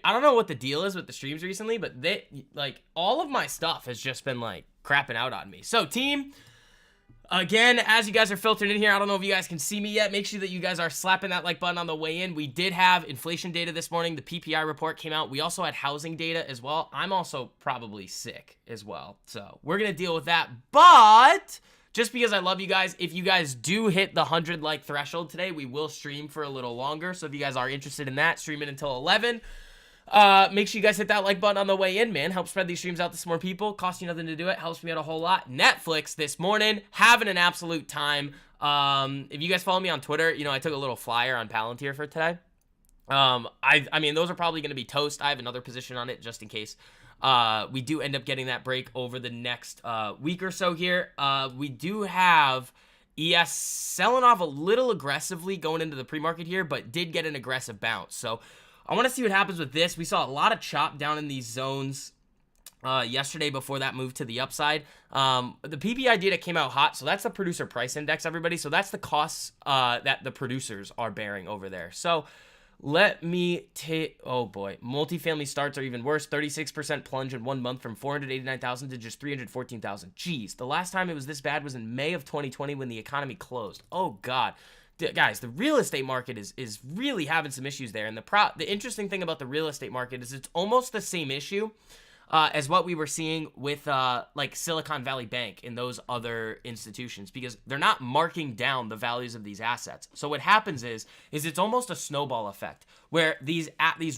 I don't know what the deal is with the streams recently, but all of my stuff has just been like crapping out on me. So team, again, as you guys are filtered in here, I don't know if you guys can see me yet. Make sure that you guys are slapping that like button on the way in. We did have inflation data this morning. The PPI report came out. We also had housing data as well. I'm also probably sick as well. So we're going to deal with that. But just because I love you guys, if you guys do hit the 100 like threshold today, we will stream for a little longer. So if you guys are interested in that, stream it until 11. Make sure you guys hit that like button on the way in, man. Help spread these streams out to some more people. Costs you nothing to do it. Helps me out a whole lot. Netflix this morning, having an absolute time. If you guys follow me on Twitter, you know, I took a little flyer on Palantir for today. I mean, those are probably going to be toast. I have another position on it just in case we do end up getting that break over the next week or so here. We do have ES selling off a little aggressively going into the pre-market here, but did get an aggressive bounce. So I want to see what happens with this. We saw a lot of chop down in these zones yesterday before that move to the upside. The PPI data came out hot, so that's the producer price index, everybody. So that's the costs that the producers are bearing over there. So let me take, oh boy, multifamily starts are even worse. 36% plunge in 1 month from 489,000 to just 314,000. Jeez, the last time it was this bad was in May of 2020 when the economy closed. Oh God. Guys, the real estate market is really having some issues there. And the interesting thing about the real estate market is it's almost the same issue as what we were seeing with like Silicon Valley Bank and those other institutions, because they're not marking down the values of these assets. So what happens is it's almost a snowball effect where these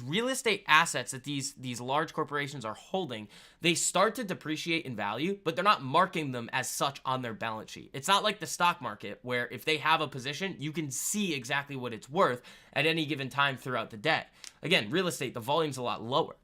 real estate assets that these large corporations are holding, they start to depreciate in value, but they're not marking them as such on their balance sheet. It's not like the stock market where if they have a position, you can see exactly what it's worth at any given time throughout the day. Again, real estate, the volume's a lot lower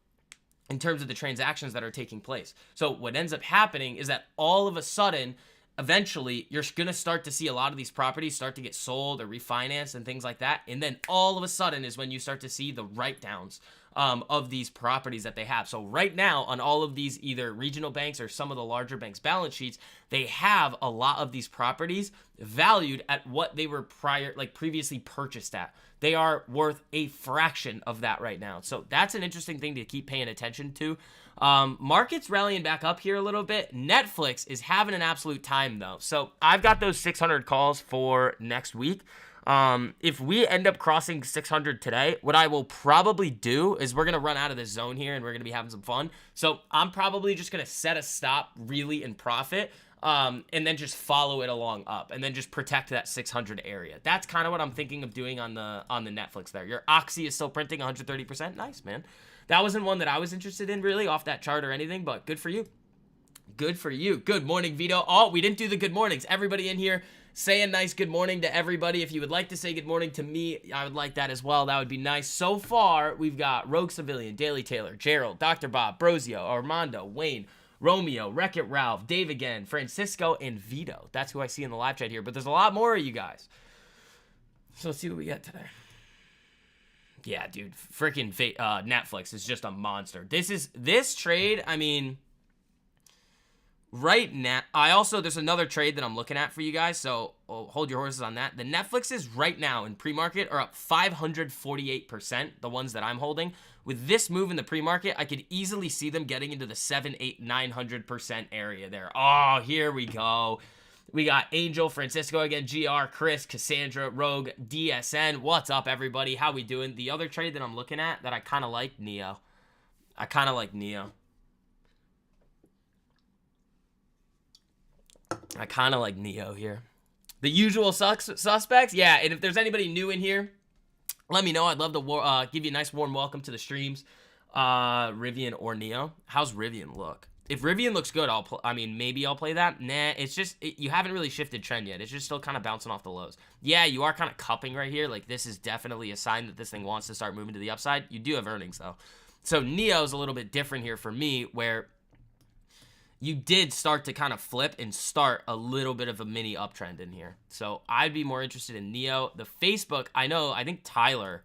in terms of the transactions that are taking place. So what ends up happening is that all of a sudden, eventually, you're going to start to see a lot of these properties start to get sold or refinanced and things like that. And then all of a sudden is when you start to see the write-downs of these properties that they have. So right now, on all of these either regional banks or some of the larger banks' balance sheets, they have a lot of these properties valued at what they were previously purchased at. They are worth a fraction of that right now. So that's an interesting thing to keep paying attention to. Market's rallying back up here a little bit. Netflix is having an absolute time though. So I've got those 600 calls for next week. If we end up crossing 600 today, what I will probably do is we're going to run out of this zone here and we're going to be having some fun. So I'm probably just going to set a stop really in profit. And then just follow it along up and then just protect that 600 area. That's kind of what I'm thinking of doing on the Netflix there. Your Oxy is still printing 130%. Nice, man. That wasn't one that I was interested in really off that chart or anything, but good for you. Good for you. Good morning, Vito. Oh, we didn't do the good mornings. Everybody in here, say a nice good morning to everybody. If you would like to say good morning to me, I would like that as well. That would be nice. So far, we've got Rogue Civilian, Daily Taylor, Gerald, Dr. Bob, Brosio, Armando, Wayne, Romeo, Wreck-It Ralph, Dave again, Francisco, and Vito. That's who I see in the live chat here, but there's a lot more of you guys. So let's see what we get today. Yeah, dude, freaking Netflix is just a monster. This trade, I mean, right now, there's another trade that I'm looking at for you guys, so hold your horses on that. The Netflixes right now in pre-market are up 548%, the ones that I'm holding. With this move in the pre-market, I could easily see them getting into the 7, 8, 900% area there. Oh, here we go. We got Angel, Francisco again, GR, Chris, Cassandra, Rogue, DSN. What's up, everybody? How we doing? The other trade that I'm looking at that I kind of like, Neo. I kind of like Neo. I kind of like Neo here. The usual suspects? Yeah, and if there's anybody new in here, let me know. I'd love to give you a nice warm welcome to the streams. Rivian or Neo. How's Rivian look? If Rivian looks good, maybe I'll play that. Nah, it's just, you haven't really shifted trend yet. It's just still kind of bouncing off the lows. Yeah, you are kind of cupping right here. Like, this is definitely a sign that this thing wants to start moving to the upside. You do have earnings, though. So Neo's a little bit different here for me, where you did start to kind of flip and start a little bit of a mini uptrend in here. So I'd be more interested in Neo. The Facebook, I think Tyler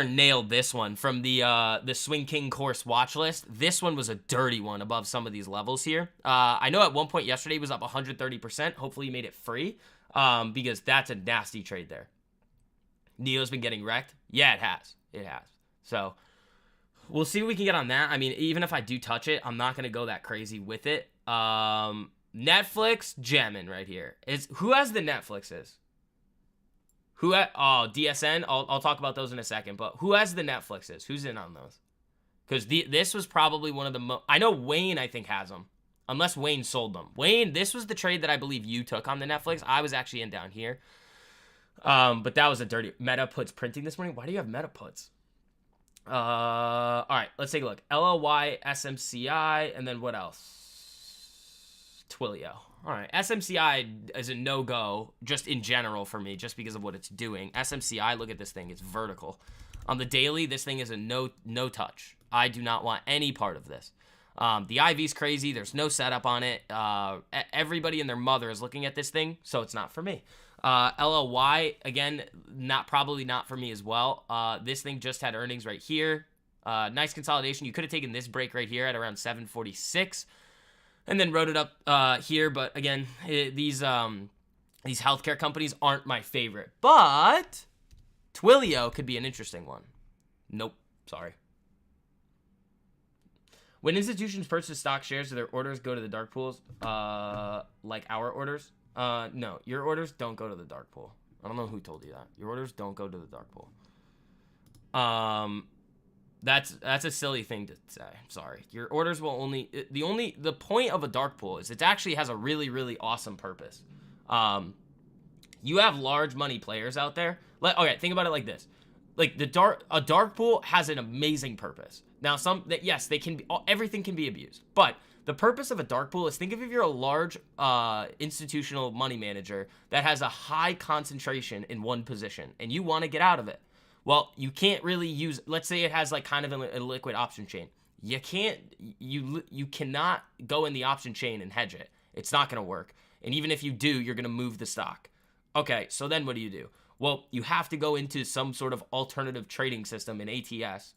nailed this one from the Swing King course watch list. This one was a dirty one above some of these levels here. I know at one point yesterday it was up 130%. Hopefully you made it free because that's a nasty trade there. Neo's been getting wrecked. Yeah, it has. It has. So we'll see what we can get on that. I mean, even if I do touch it, I'm not going to go that crazy with it. Netflix, jamming right here. Who has the Netflixes? DSN? I'll talk about those in a second, but who has the Netflixes? Who's in on those? Because this was probably one of the most... I know Wayne, I think, has them. Unless Wayne sold them. Wayne, this was the trade that I believe you took on the Netflix. I was actually in down here. But that was a dirty... Meta puts printing this morning? Why do you have meta puts? All right, let's take a look. LLY, SMCI, and then what else? Twilio. All right, SMCI is a no-go just in general for me, just because of what it's doing. SMCI, look at this thing. It's vertical. On the daily, this thing is a no touch. I do not want any part of this. The IV's crazy. There's no setup on it. Everybody and their mother is looking at this thing, so it's not for me. LLY, again, probably not for me as well. This thing just had earnings right here. Nice consolidation. You could have taken this break right here at around 746 and then wrote it up here. But again, these healthcare companies aren't my favorite. But Twilio could be an interesting one. Nope. Sorry. When institutions purchase stock shares, do their orders go to the dark pools like our orders? No, your orders don't go to the dark pool. I don't know who told you that. Your orders don't go to the dark pool. That's a silly thing to say. Sorry. Your orders will only... The point of a dark pool is it actually has a really, really awesome purpose. You have large money players out there. Okay, think about it like this. Like a dark pool has an amazing purpose. Now, yes, they can be, everything can be abused, but the purpose of a dark pool is, think of if you're a large institutional money manager that has a high concentration in one position and you want to get out of it. Well, you can't really use, let's say it has like kind of a liquid option chain. You cannot go in the option chain and hedge it. It's not going to work. And even if you do, you're going to move the stock. Okay, so then what do? Well, you have to go into some sort of alternative trading system in ATS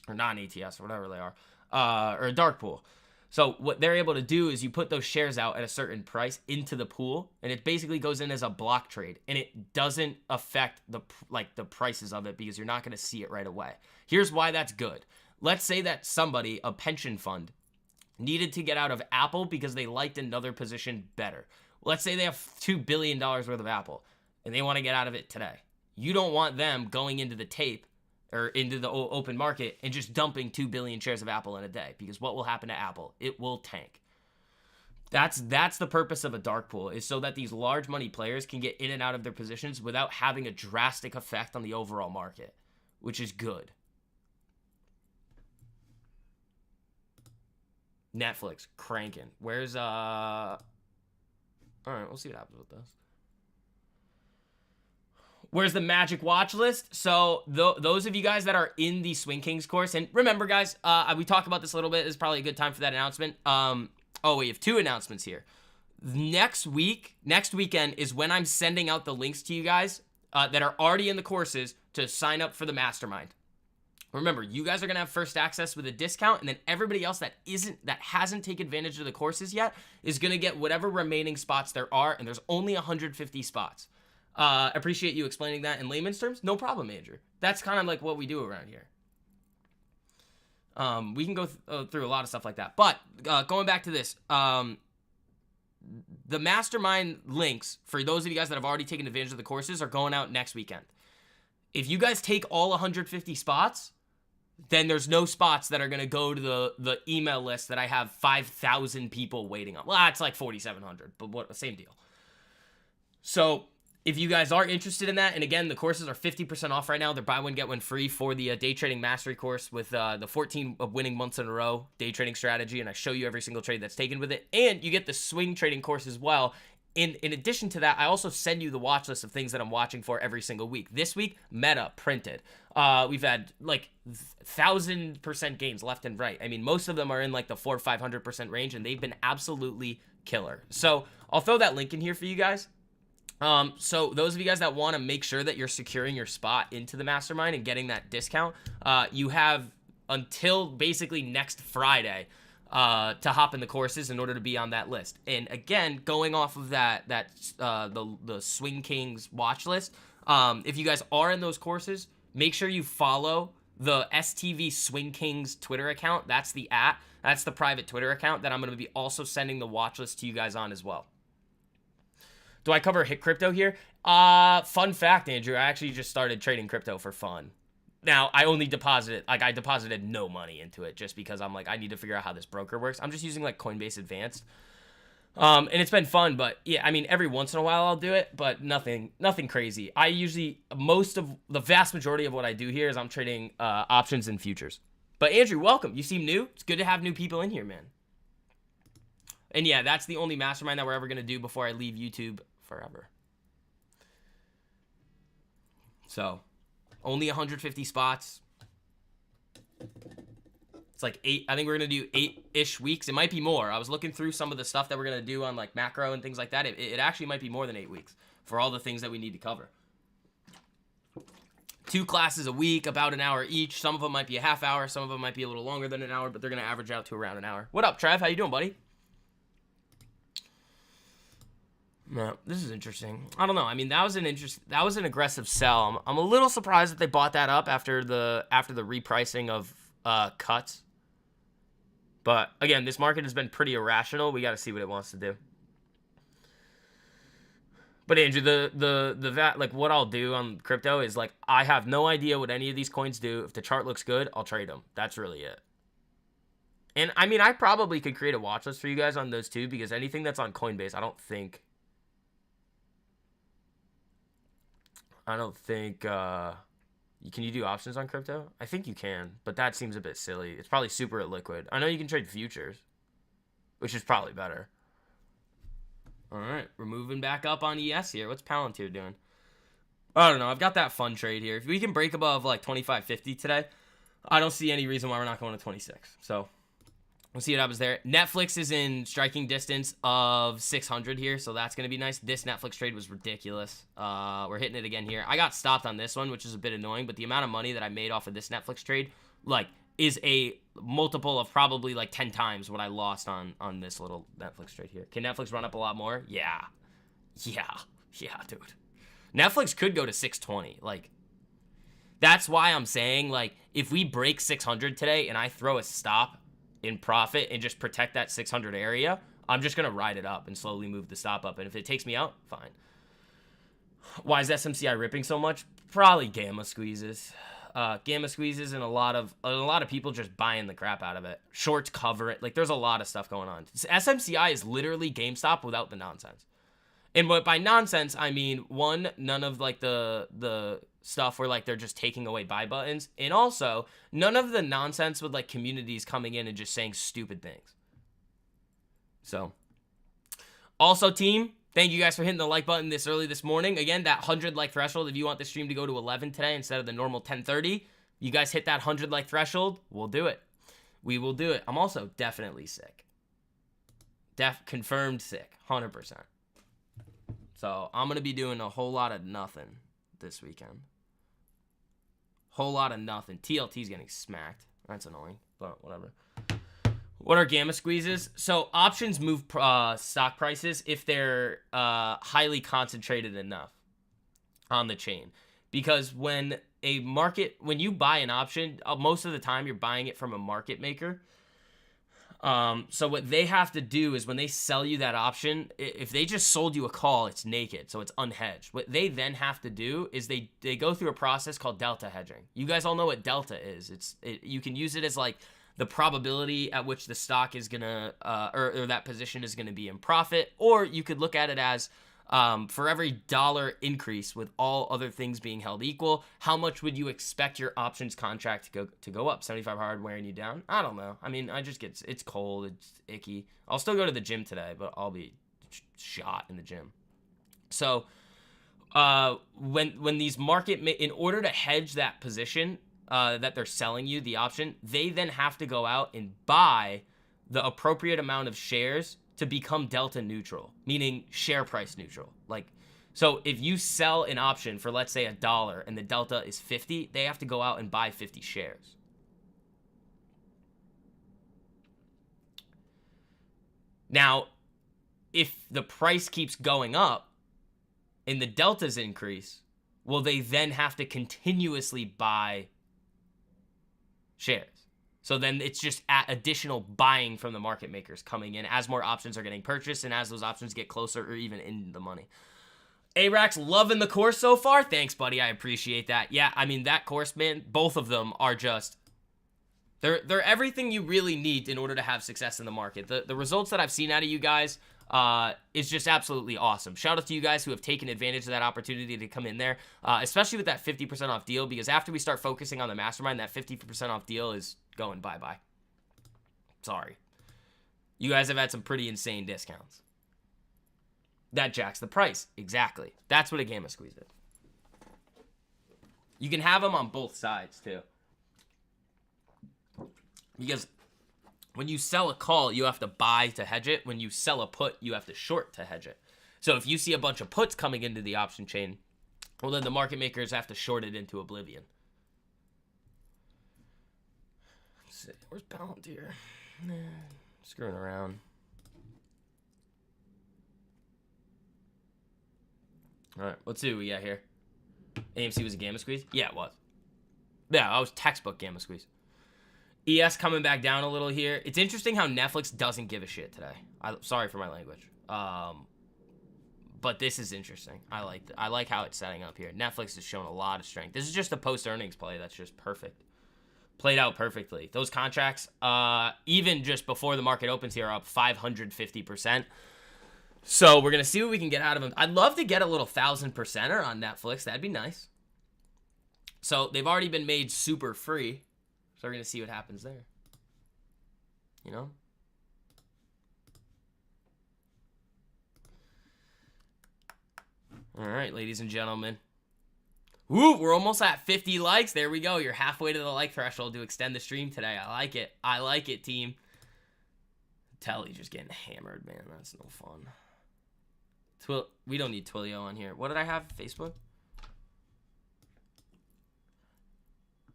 or non-ATS or whatever they are, or a dark pool. So what they're able to do is you put those shares out at a certain price into the pool, and it basically goes in as a block trade, and it doesn't affect the prices of it because you're not going to see it right away. Here's why that's good. Let's say that somebody, a pension fund, needed to get out of Apple because they liked another position better. Let's say they have $2 billion worth of Apple, and they want to get out of it today. You don't want them going into the tape or into the open market and just dumping 2 billion shares of Apple in a day, because what will happen to Apple? It will tank. That's the purpose of a dark pool, is so that these large money players can get in and out of their positions without having a drastic effect on the overall market, which is good. Netflix cranking. Where's all right, we'll see what happens with this. Where's the magic watch list? So those of you guys that are in the Swing Kings course, and remember guys, we talked about this a little bit. It's probably a good time for that announcement. We have 2 announcements here. Next weekend is when I'm sending out the links to you guys that are already in the courses to sign up for the mastermind. Remember, you guys are gonna have first access with a discount, and then everybody else that hasn't taken advantage of the courses yet is gonna get whatever remaining spots there are, and there's only 150 spots. Appreciate you explaining that in layman's terms. No problem, Andrew. That's kind of like what we do around here. We can go through a lot of stuff like that. But going back to this, the mastermind links for those of you guys that have already taken advantage of the courses are going out next weekend. If you guys take all 150 spots, then there's no spots that are going to go to the email list that I have 5,000 people waiting on. Well, it's like 4,700, but same deal. So if you guys are interested in that, and again, the courses are 50% off right now. They're buy one, get one free for the day trading mastery course with the 14 of winning months in a row day trading strategy, and I show you every single trade that's taken with it. And you get the swing trading course as well. In addition to that, I also send you the watch list of things that I'm watching for every single week. This week, Meta printed. We've had like 1,000% gains left and right. I mean, most of them are in like the 400-500% range, and they've been absolutely killer. So I'll throw that link in here for you guys. So those of you guys that want to make sure that you're securing your spot into the mastermind and getting that discount, you have until basically next Friday to hop in the courses in order to be on that list. And again, going off of the Swing Kings watch list, if you guys are in those courses, make sure you follow the STV Swing Kings Twitter account. That's the That's the private Twitter account that I'm going to be also sending the watch list to you guys on as well. Do I cover hit crypto here? Fun fact, Andrew, I actually just started trading crypto for fun. Now, I only deposited, I deposited no money into it just because I'm like, I need to figure out how this broker works. I'm just using like Coinbase Advanced. And it's been fun, but yeah, I mean, every once in a while I'll do it, but nothing crazy. I usually, the vast majority of what I do here is I'm trading options and futures. But Andrew, welcome. You seem new. It's good to have new people in here, man. And yeah, that's the only mastermind that we're ever going to do before I leave YouTube forever. So, only 150 spots. It's like 8. I think we're going to do 8-ish weeks. It might be more. I was looking through some of the stuff that we're going to do on like macro and things like that. It actually might be more than 8 weeks for all the things that we need to cover. 2 classes a week, about an hour each. Some of them might be a half hour. Some of them might be a little longer than an hour, but they're going to average out to around an hour. What up, Trev? How you doing, buddy? No, this is interesting. I don't know. I mean, that was an aggressive sell. I'm a little surprised that they bought that up after the repricing of cuts. But again, this market has been pretty irrational. We got to see what it wants to do. But Andrew, like what I'll do on crypto is like I have no idea what any of these coins do. If the chart looks good, I'll trade them. That's really it. And I mean, I probably could create a watch list for you guys on those too, because anything that's on Coinbase, I don't think can you do options on crypto? I think you can, but that seems a bit silly. It's probably super illiquid. I know you can trade futures, which is probably better. All right, we're moving back up on ES here. What's Palantir doing? I don't know. I've got that fun trade here. If we can break above like 25.50 today, I don't see any reason why we're not going to 26. So we'll see what happens there. Netflix is in striking distance of 600 here, so that's going to be nice. This Netflix trade was ridiculous. We're hitting it again here. I got stopped on this one, which is a bit annoying, but the amount of money that I made off of this Netflix trade, like, is a multiple of probably like 10 times what I lost on this little Netflix trade here. Can Netflix run up a lot more? Yeah, dude. Netflix could go to 620. Like, that's why I'm saying, like, if we break 600 today and I throw a stop in profit and just protect that 600 area, I'm just going to ride it up and slowly move the stop up. And if it takes me out, fine. Why is SMCI ripping so much? Probably gamma squeezes. And a lot of people just buying the crap out of it. Shorts cover it. Like, there's a lot of stuff going on. SMCI is literally GameStop without the nonsense. And what by nonsense, I mean, one, none of like the stuff where like they're just taking away buy buttons, and also none of the nonsense with like communities coming in and just saying stupid things. So, also team, thank you guys for hitting the like button this early this morning. Again, that 100 like threshold, if you want the stream to go to 11 today instead of the normal 10:30, you guys hit that 100 like threshold, we'll do it. We will do it. I'm also definitely sick. Confirmed sick, 100%. So I'm going to be doing a whole lot of nothing this weekend. Whole lot of nothing. TLT's getting smacked. That's annoying, but whatever. What are gamma squeezes? So options move stock prices if they're highly concentrated enough on the chain. Because when you buy an option, most of the time you're buying it from a market maker. So what they have to do is when they sell you that option, if they just sold you a call, it's naked, so it's unhedged. What they then have to do is they go through a process called delta hedging. You guys all know what delta is. You can use it as like the probability at which the stock is gonna or that position is gonna be in profit, or you could look at it as for every $1 increase with all other things being held equal, how much would you expect your options contract to go up? 75 hard wearing you down? I don't know. I mean, it's cold, it's icky. I'll still go to the gym today, but I'll be shot in the gym. So when these in order to hedge that position that they're selling you, the option, they then have to go out and buy the appropriate amount of shares to become delta neutral, meaning share price neutral. Like, so if you sell an option for, let's say, $1 and the delta is 50, they have to go out and buy 50 shares. Now, if the price keeps going up and the deltas increase, will they then have to continuously buy shares. So then it's just additional buying from the market makers coming in as more options are getting purchased and as those options get closer or even in the money. A-Rax loving the course so far. Thanks, buddy. I appreciate that. Yeah, I mean, that course, man, both of them are just... They're everything you really need in order to have success in the market. The results that I've seen out of you guys is just absolutely awesome. Shout out to you guys who have taken advantage of that opportunity to come in there, especially with that 50% off deal, because after we start focusing on the mastermind, that 50% off deal is going bye-bye. Sorry. You guys have had some pretty insane discounts. That jacks the price. Exactly. That's what a Gamma Squeeze is. You can have them on both sides, too. Because when you sell a call, you have to buy to hedge it. When you sell a put, you have to short to hedge it. So if you see a bunch of puts coming into the option chain, well, then the market makers have to short it into oblivion. Let's see. Where's Palantir? Screwing around. All right, let's see what we got here. AMC was a Gamma Squeeze? Yeah, it was. Yeah, I was textbook Gamma Squeeze. ES coming back down a little here. It's interesting how Netflix doesn't give a shit today. Sorry for my language. But this is interesting. I like how it's setting up here. Netflix has shown a lot of strength. This is just a post-earnings play that's just perfect. Played out perfectly. Those contracts, even just before the market opens here, are up 550%. So we're going to see what we can get out of them. I'd love to get a little 1,000%er on Netflix. That'd be nice. So they've already been made super free. So we're going to see what happens there. You know? All right, ladies and gentlemen. Woo, we're almost at 50 likes. There we go. You're halfway to the like threshold to extend the stream today. I like it. I like it, team. Telly just getting hammered, man. That's no fun. We don't need Twilio on here. What did I have? Facebook?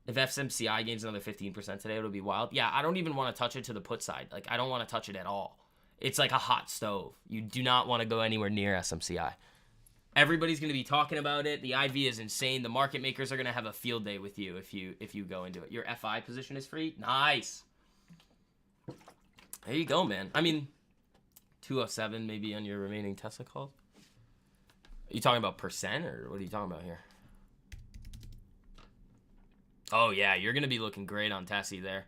If FMCI gains another 15% today, it'll be wild. Yeah, I don't even want to touch it to the put side. Like, I don't want to touch it at all. It's like a hot stove. You do not want to go anywhere near SMCI. Everybody's going to be talking about it. The IV is insane. The market makers are going to have a field day with you if you go into it. Your FI position is free? Nice. There you go, man. I mean, 207 maybe on your remaining Tesla calls. Are you talking about percent, or what are you talking about here? Oh, yeah, you're going to be looking great on Tessie there.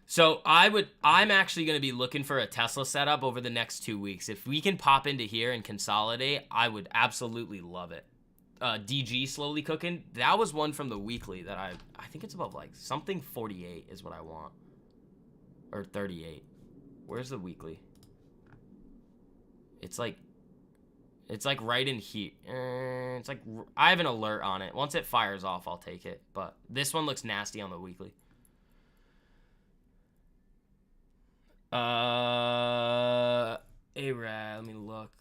So I'm actually going to be looking for a Tesla setup over the next 2 weeks. If we can pop into here and consolidate, I would absolutely love it. DG slowly cooking. That was one from the weekly that I think it's above like something 48 is what I want. Or 38. Where's the weekly? It's like right in here. It's like I have an alert on it. Once it fires off, I'll take it. But this one looks nasty on the weekly. A-Rad, let me look.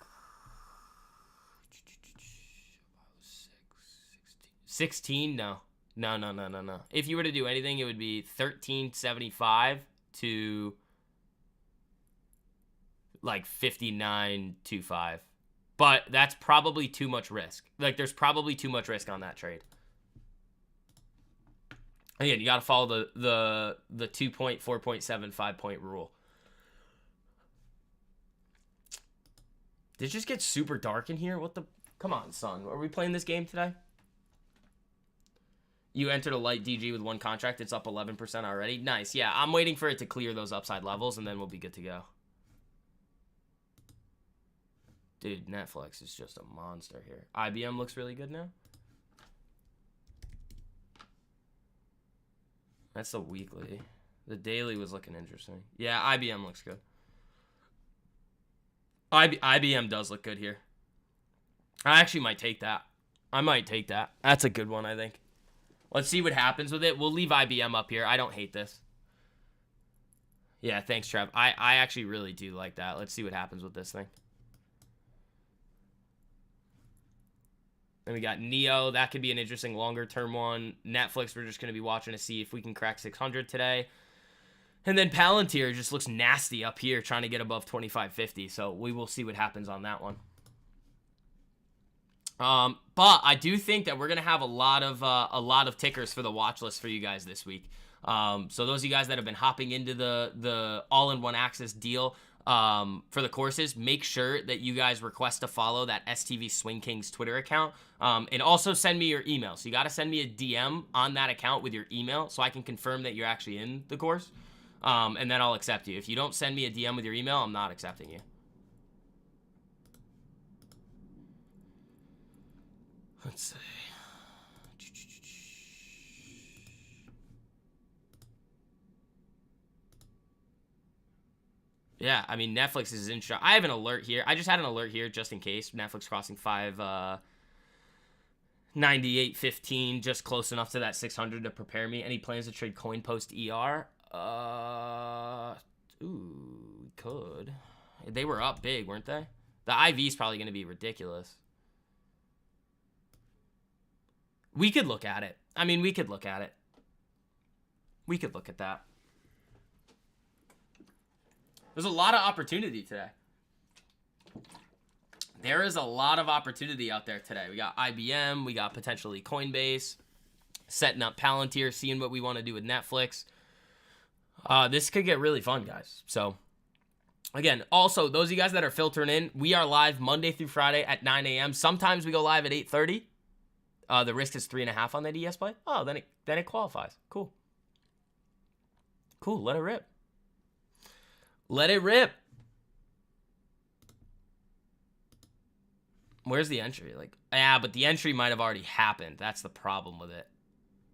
16? No. No. If you were to do anything, it would be 1375 to like 5925. But that's probably too much risk. Like, there's probably too much risk on that trade. Again, you got to follow the 2-point, 4.7, 5-point rule. Did it just get super dark in here? What the? Come on, son. Are we playing this game today? You entered a light DG with one contract. It's up 11% already. Nice. Yeah, I'm waiting for it to clear those upside levels, and then we'll be good to go. Dude, Netflix is just a monster here. IBM looks really good now. That's the weekly. The daily was looking interesting. Yeah, IBM looks good. IBM does look good here. I actually might take that. I might take that. That's a good one, I think. Let's see what happens with it. We'll leave IBM up here. I don't hate this. Yeah, thanks, Trev. I actually really do like that. Let's see what happens with this thing. Then we got Neo. That could be an interesting longer-term one. Netflix, we're just going to be watching to see if we can crack 600 today. And then Palantir just looks nasty up here, trying to get above 2550. So we will see what happens on that one. But I do think that we're going to have a lot of tickers for the watch list for you guys this week. So those of you guys that have been hopping into the all-in-one access deal for the courses, make sure that you guys request to follow that STV Swing Kings Twitter account, and also send me your email. So you got to send me a DM on that account with your email so I can confirm that you're actually in the course, and then I'll accept you. If you don't send me a DM with your email, I'm not accepting you. Let's see. Yeah, I mean, Netflix is in shock. I have an alert here. I just had an alert here just in case. Netflix crossing 598.15, just close enough to that 600 to prepare me. Any plans to trade coin post ER? Ooh, could. They were up big, weren't they? The IV is probably going to be ridiculous. We could look at it. I mean, we could look at it. We could look at that. There's a lot of opportunity today. There is a lot of opportunity out there today. We got IBM. We got potentially Coinbase. Setting up Palantir. Seeing what we want to do with Netflix. This could get really fun, guys. So, again, also, those of you guys that are filtering in, we are live Monday through Friday at 9 a.m. Sometimes we go live at 8:30. The risk is 3.5 on that ES play. Oh, then it qualifies. Cool. Cool. Let it rip. Let it rip. Where's the entry? Like, yeah, but the entry might have already happened. That's the problem with it.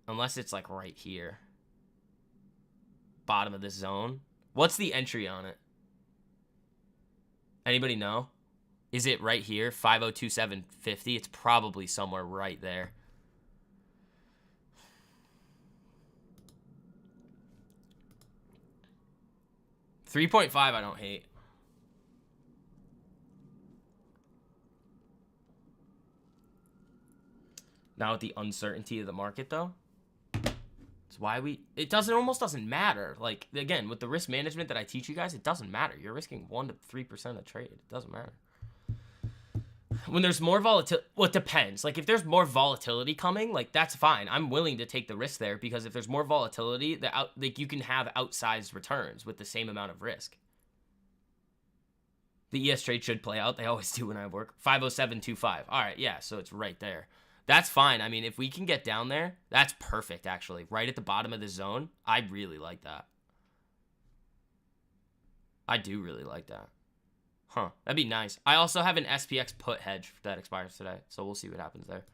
Unless it's like right here. Bottom of this zone. What's the entry on it? Anybody know? Is it right here? 502.750? It's probably somewhere right there. $3.5 I don't hate. Now with the uncertainty of the market, though, it's why it almost doesn't matter. Like, again, with the risk management that I teach you guys, it doesn't matter. You're risking 1 to 3% of trade. It doesn't matter. When there's more volatility, well, it depends. Like, if there's more volatility coming, like, that's fine. I'm willing to take the risk there because if there's more volatility, like, you can have outsized returns with the same amount of risk. The ES trade should play out. They always do when I work. 507.25. All right, yeah, so it's right there. That's fine. I mean, if we can get down there, that's perfect, actually. Right at the bottom of the zone, I really like that. I do really like that. Huh, that'd be nice. I also have an SPX put hedge that expires today, so we'll see what happens there.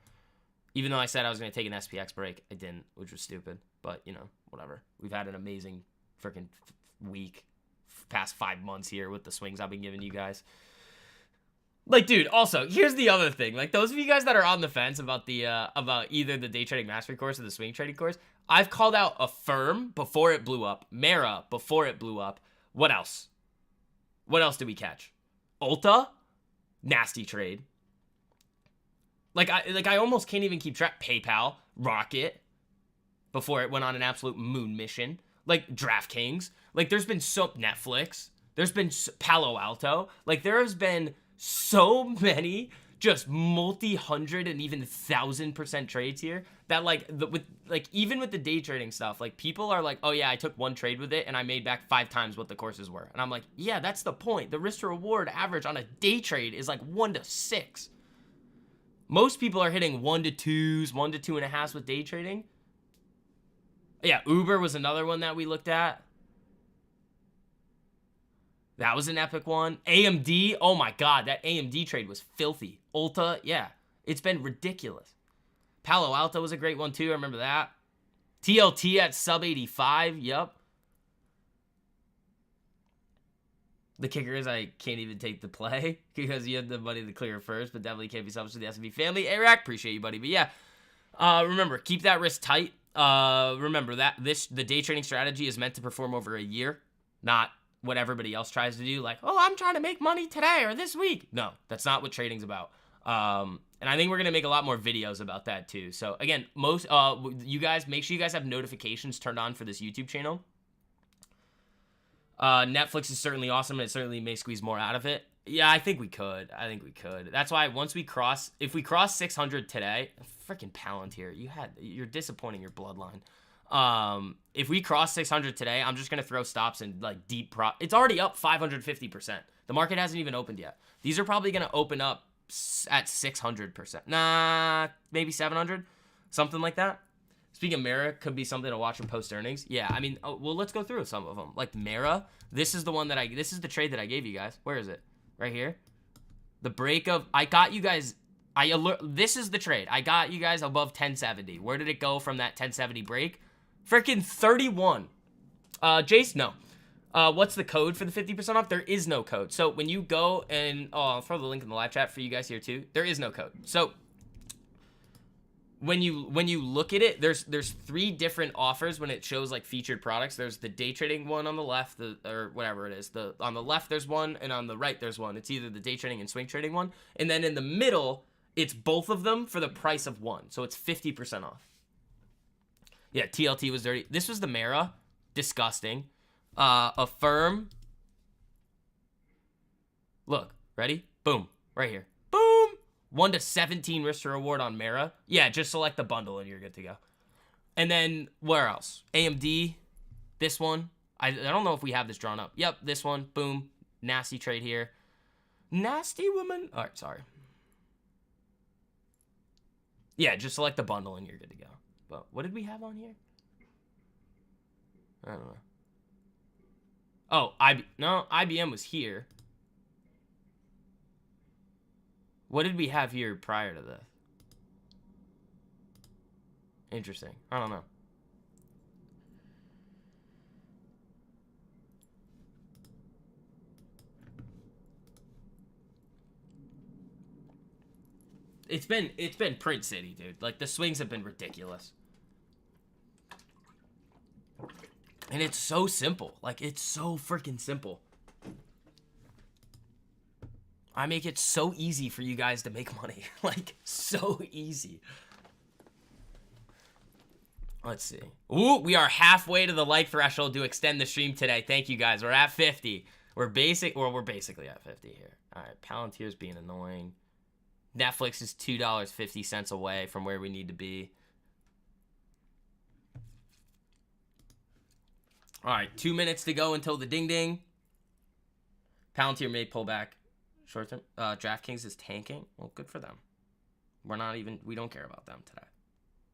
Even though I said I was going to take an SPX break, I didn't, which was stupid. But, you know, whatever. We've had an amazing freaking week, past 5 months here with the swings I've been giving you guys. Like, dude, also, here's the other thing. Like, those of you guys that are on the fence about the about either the day trading mastery course or the swing trading course, I've called out Affirm before it blew up, Mara before it blew up. What else? What else did we catch? Ulta, nasty trade. Like I almost can't even keep track. PayPal, Rocket, before it went on an absolute moon mission. Like DraftKings. Like there's been Netflix. There's been Palo Alto. Like there has been so many just multi-hundred and even 1,000% trades here that even with the day trading stuff, like people are like, oh yeah, I took one trade with it and I made back 5 times what the courses were. And I'm like, yeah, that's the point. The risk to reward average on a day trade is like 1 to 6. Most people are hitting 1 to 2s, 1 to 2.5s with day trading. Yeah, Uber was another one that we looked at. That was an epic one. AMD, oh my God, that AMD trade was filthy. Ulta, yeah, it's been ridiculous. Palo Alto was a great one too, I remember that. TLT at sub 85, yep. The kicker is I can't even take the play because you have the money to clear first, but definitely can't be selfish to the S&P family. Eric, appreciate you, buddy. But yeah, remember, keep that risk tight. Remember that the day trading strategy is meant to perform over a year, not what everybody else tries to do. Like, oh, I'm trying to make money today or this week. No, that's not what trading's about. And I think we're going to make a lot more videos about that too. So again, you guys, make sure you guys have notifications turned on for this YouTube channel. Netflix is certainly awesome, and it certainly may squeeze more out of it. Yeah, I think we could. That's why if we cross 600 today, freaking Palantir, you're disappointing your bloodline. If we cross 600 today, I'm just gonna throw stops in like deep it's already up 550%. The market hasn't even opened yet. These are probably gonna open up at 600%. Nah, maybe 700, something like that. Speaking of Mara, could be something to watch in post earnings. Yeah, I mean, well, let's go through some of them. Like Mara, this is the one that this is the trade that I gave you guys. Where is it? Right here. The break of, I got you guys, this is the trade. I got you guys above 1070. Where did it go from that 1070 break? Freaking 31. Jace, no. What's the code for the 50% off? There is no code. So when you go and, I'll throw the link in the live chat for you guys here too. There is no code. So when you look at it, there's 3 different offers when it shows like featured products. There's the day trading one on the left, or whatever it is. On the left there's one, and on the right there's one. It's either the day trading and swing trading one, and then in the middle it's both of them for the price of one. So it's 50% off. Yeah, TLT was dirty. This was the Mara, disgusting. Affirm. Look, ready? Boom, right here. Boom. 1 to 17 risk to reward on Mara. Yeah, just select the bundle and you're good to go. And then where else? AMD, this one. I don't know if we have this drawn up. Yep, this one. Boom. Nasty trade here. Nasty woman. All right, sorry. Yeah, just select the bundle and you're good to go. But what did we have on here? I don't know. Oh, IBM was here. What did we have here prior to this? Interesting. I don't know. It's been Print City, dude. Like, the swings have been ridiculous. And it's so simple. Like, it's so freaking simple. I make it so easy for you guys to make money. Like, so easy. Let's see. Ooh, we are halfway to the like threshold to extend the stream today. Thank you, guys. We're at 50. We're basically at 50 here. All right, Palantir's being annoying. Netflix is $2.50 away from where we need to be. All right, 2 minutes to go until the ding ding. Palantir may pull back short term. DraftKings is tanking. Well, good for them. We don't care about them today.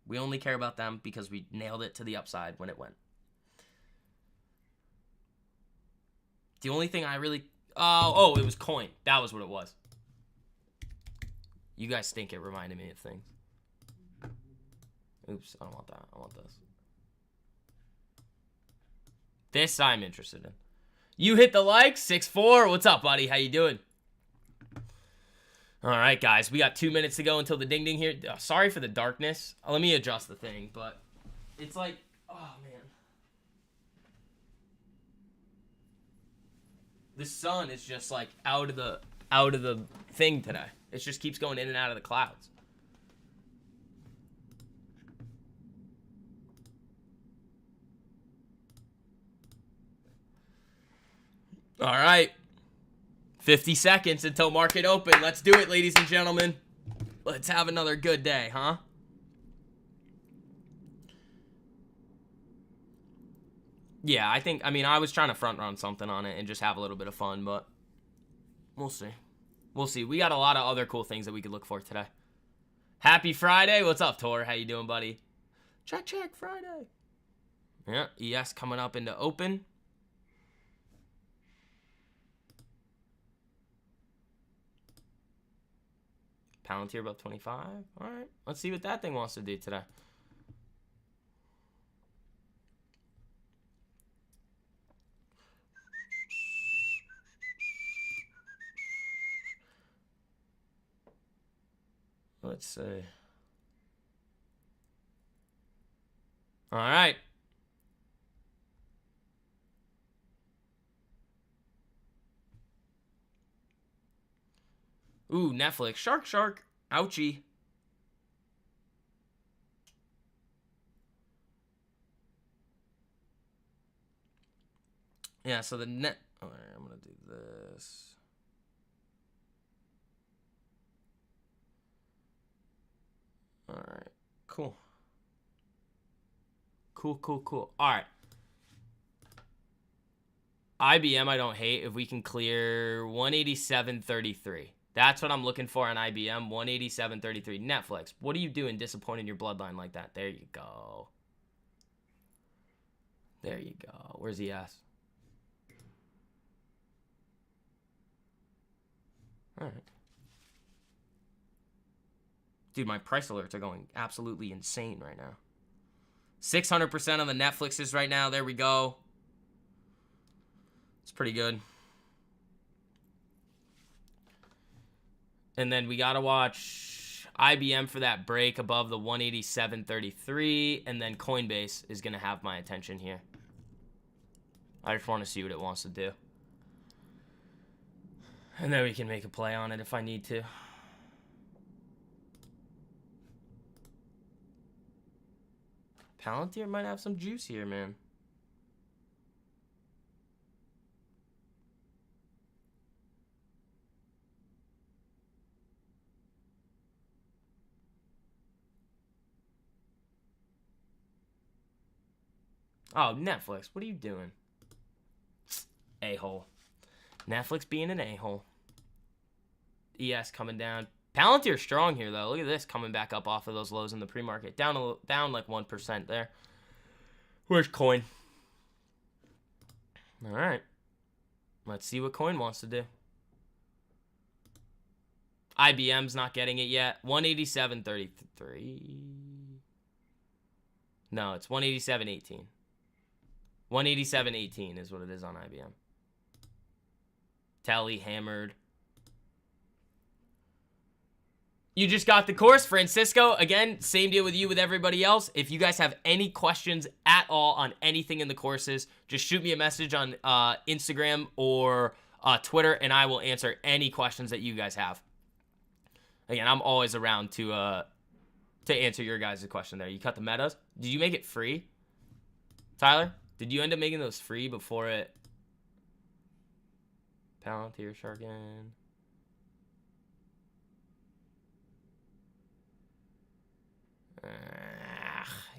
We only care about them because we nailed it to the upside when it went. The only thing I really, oh, it was coin. That was what it was. You guys stink at reminding me of things. Oops, I don't want that. I want this. This I'm interested in. You hit the like, 6'4". What's up, buddy? How you doing? All right, guys. We got 2 minutes to go until the ding ding here. Sorry for the darkness. Let me adjust the thing, but it's like, oh man. The sun is just like out of the thing today. It just keeps going in and out of the clouds. All right. 50 seconds until market open. Let's do it, ladies and gentlemen. Let's have another good day, huh? Yeah, I was trying to front run something on it and just have a little bit of fun, but we'll see. We'll see. We got a lot of other cool things that we could look for today. Happy Friday. What's up, Tor? How you doing, buddy? Check, Friday. Yeah, ES coming up into open. Palantir above 25. All right. Let's see what that thing wants to do today. Let's see. All right. Ooh, Netflix. Shark. Ouchie. Yeah, so the net... All right, I'm going to do this. All right, cool. Cool. All right. IBM, I don't hate if we can clear 187.33. That's what I'm looking for on IBM, 187.33. Netflix, what are you doing disappointing your bloodline like that? There you go. Where's the S? All right. Dude, my price alerts are going absolutely insane right now. 600% on the Netflixes right now. There we go. It's pretty good. And then we got to watch IBM for that break above the 187.33. And then Coinbase is going to have my attention here. I just want to see what it wants to do. And then we can make a play on it if I need to. Palantir might have some juice here, man. Oh, Netflix, what are you doing? A-hole. Netflix being an a-hole. ES coming down. Palantir strong here, though. Look at this coming back up off of those lows in the pre-market. Down like 1% there. Where's Coin? All right. Let's see what Coin wants to do. IBM's not getting it yet. 187.33. No, it's 187.18. 187.18 is what it is on IBM. Tally hammered. You just got the course, Francisco. Again, same deal with you with everybody else. If you guys have any questions at all on anything in the courses, just shoot me a message on Instagram or Twitter, and I will answer any questions that you guys have. Again, I'm always around to answer your guys' question there. You cut the metas. Did you make it free, Tyler? Did you end up making those free before it? Palantir, Sharkin.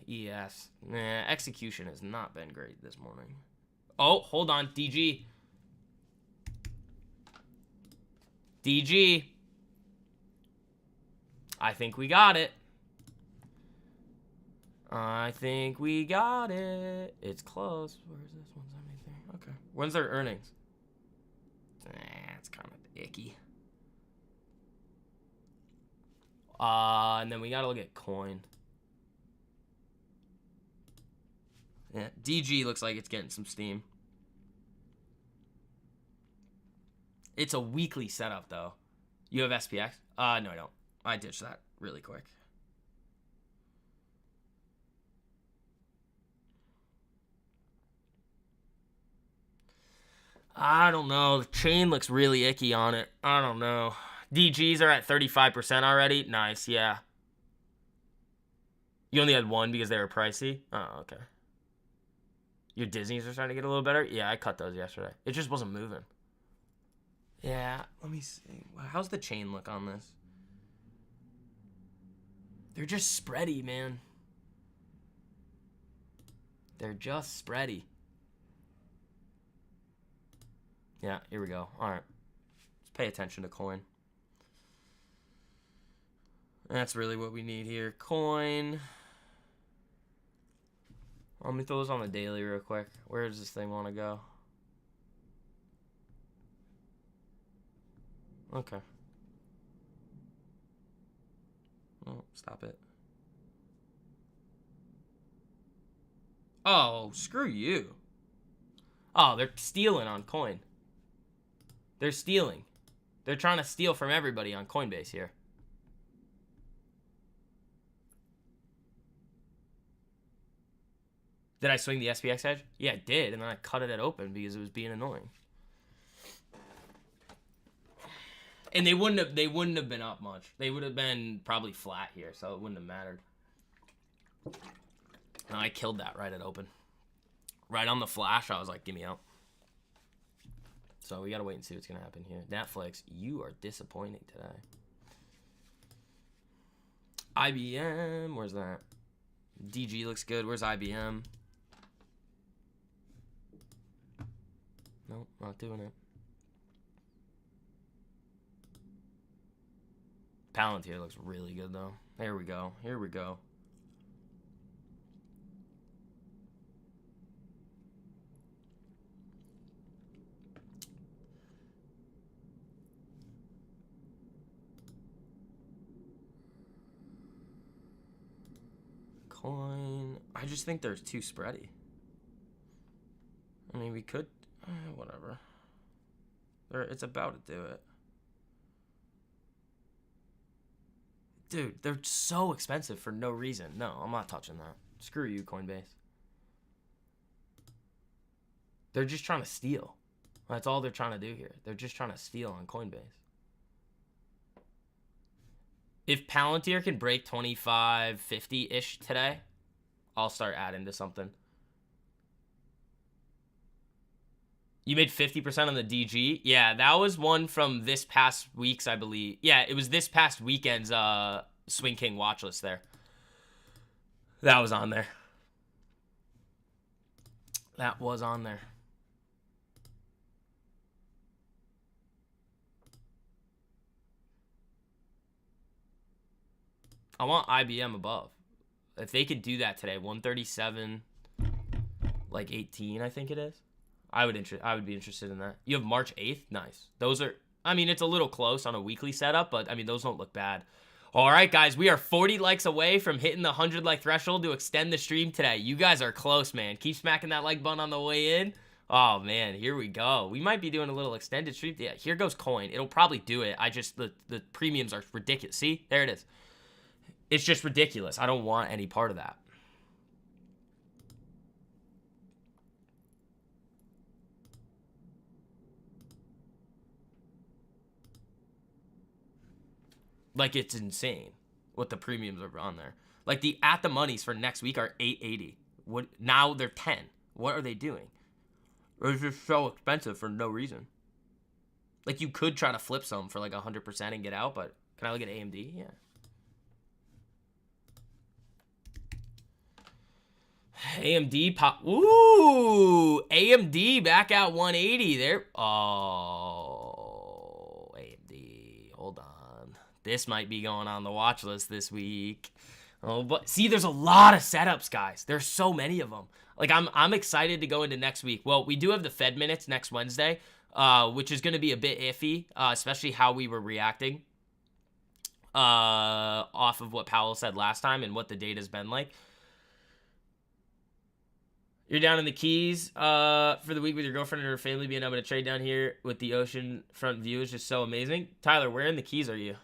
Yes. Nah, execution has not been great this morning. Oh, hold on. DG. I think we got it. It's close. Where's this? 173. Okay. When's their earnings? It's kind of icky. And then we gotta look at Coin. Yeah, DG looks like it's getting some steam. It's a weekly setup, though. You have SPX? No, I don't. I ditched that really quick. I don't know. The chain looks really icky on it. I don't know. DGs are at 35% already. Nice, yeah. You only had one because they were pricey? Oh, okay. Your Disneys are starting to get a little better? Yeah, I cut those yesterday. It just wasn't moving. Yeah, let me see. How's the chain look on this? They're just spready, man. They're just spready. Yeah, here we go. All right. Let's pay attention to Coin. That's really what we need here. Coin. Let me throw this on the daily real quick. Where does this thing want to go? Okay. Oh, stop it. Oh, screw you. Oh, they're stealing on Coin. They're stealing. They're trying to steal from everybody on Coinbase here. Did I swing the SPX edge? Yeah, I did, and then I cut it at open because it was being annoying. And they wouldn't have been up much. They would have been probably flat here, so it wouldn't have mattered. No, I killed that right at open. Right on the flash, I was like, give me out. So we gotta wait and see what's gonna happen here. Netflix, you are disappointing today. IBM, where's that? DG looks good. Where's IBM? Nope, not doing it. Palantir looks really good, though. There we go. Here we go. Coin. I just think they're too spready. I mean, we could... whatever. It's about to do it. Dude, they're so expensive for no reason. No, I'm not touching that. Screw you, Coinbase. They're just trying to steal. That's all they're trying to do here. They're just trying to steal on Coinbase. If Palantir can break 25.50-ish today, I'll start adding to something. You made 50% on the DG? Yeah, that was one from this past week's, I believe. Yeah, it was this past weekend's Swing King watch list there. That was on there. That was on there. I want IBM above. If they could do that today, 137, like 18, I think it is. I would be interested in that. You have March 8th? Nice. Those are, I mean, it's a little close on a weekly setup, but I mean, those don't look bad. All right, guys, we are 40 likes away from hitting the 100 like threshold to extend the stream today. You guys are close, man. Keep smacking that like button on the way in. Oh, man, here we go. We might be doing a little extended stream. Yeah, here goes coin. It'll probably do it. The premiums are ridiculous. See? There it is. It's just ridiculous. I don't want any part of that. Like, it's insane what the premiums are on there. Like, the at the monies for next week are $8.80. What? Now they're $10. What are they doing? It's just so expensive for no reason. Like, you could try to flip some for like 100% and get out, but can I look at AMD? Yeah. AMD pop. Ooh, AMD back at 180 there. Oh, AMD. Hold on. This might be going on the watch list this week. Oh, but see, there's a lot of setups, guys. There's so many of them. Like, I'm excited to go into next week. Well, we do have the Fed minutes next Wednesday, which is going to be a bit iffy, especially how we were reacting off of what Powell said last time and what the data's been like. You're down in the Keys for the week with your girlfriend and her family. Being able to trade down here with the ocean front view is just so amazing. Tyler, where in the Keys are you?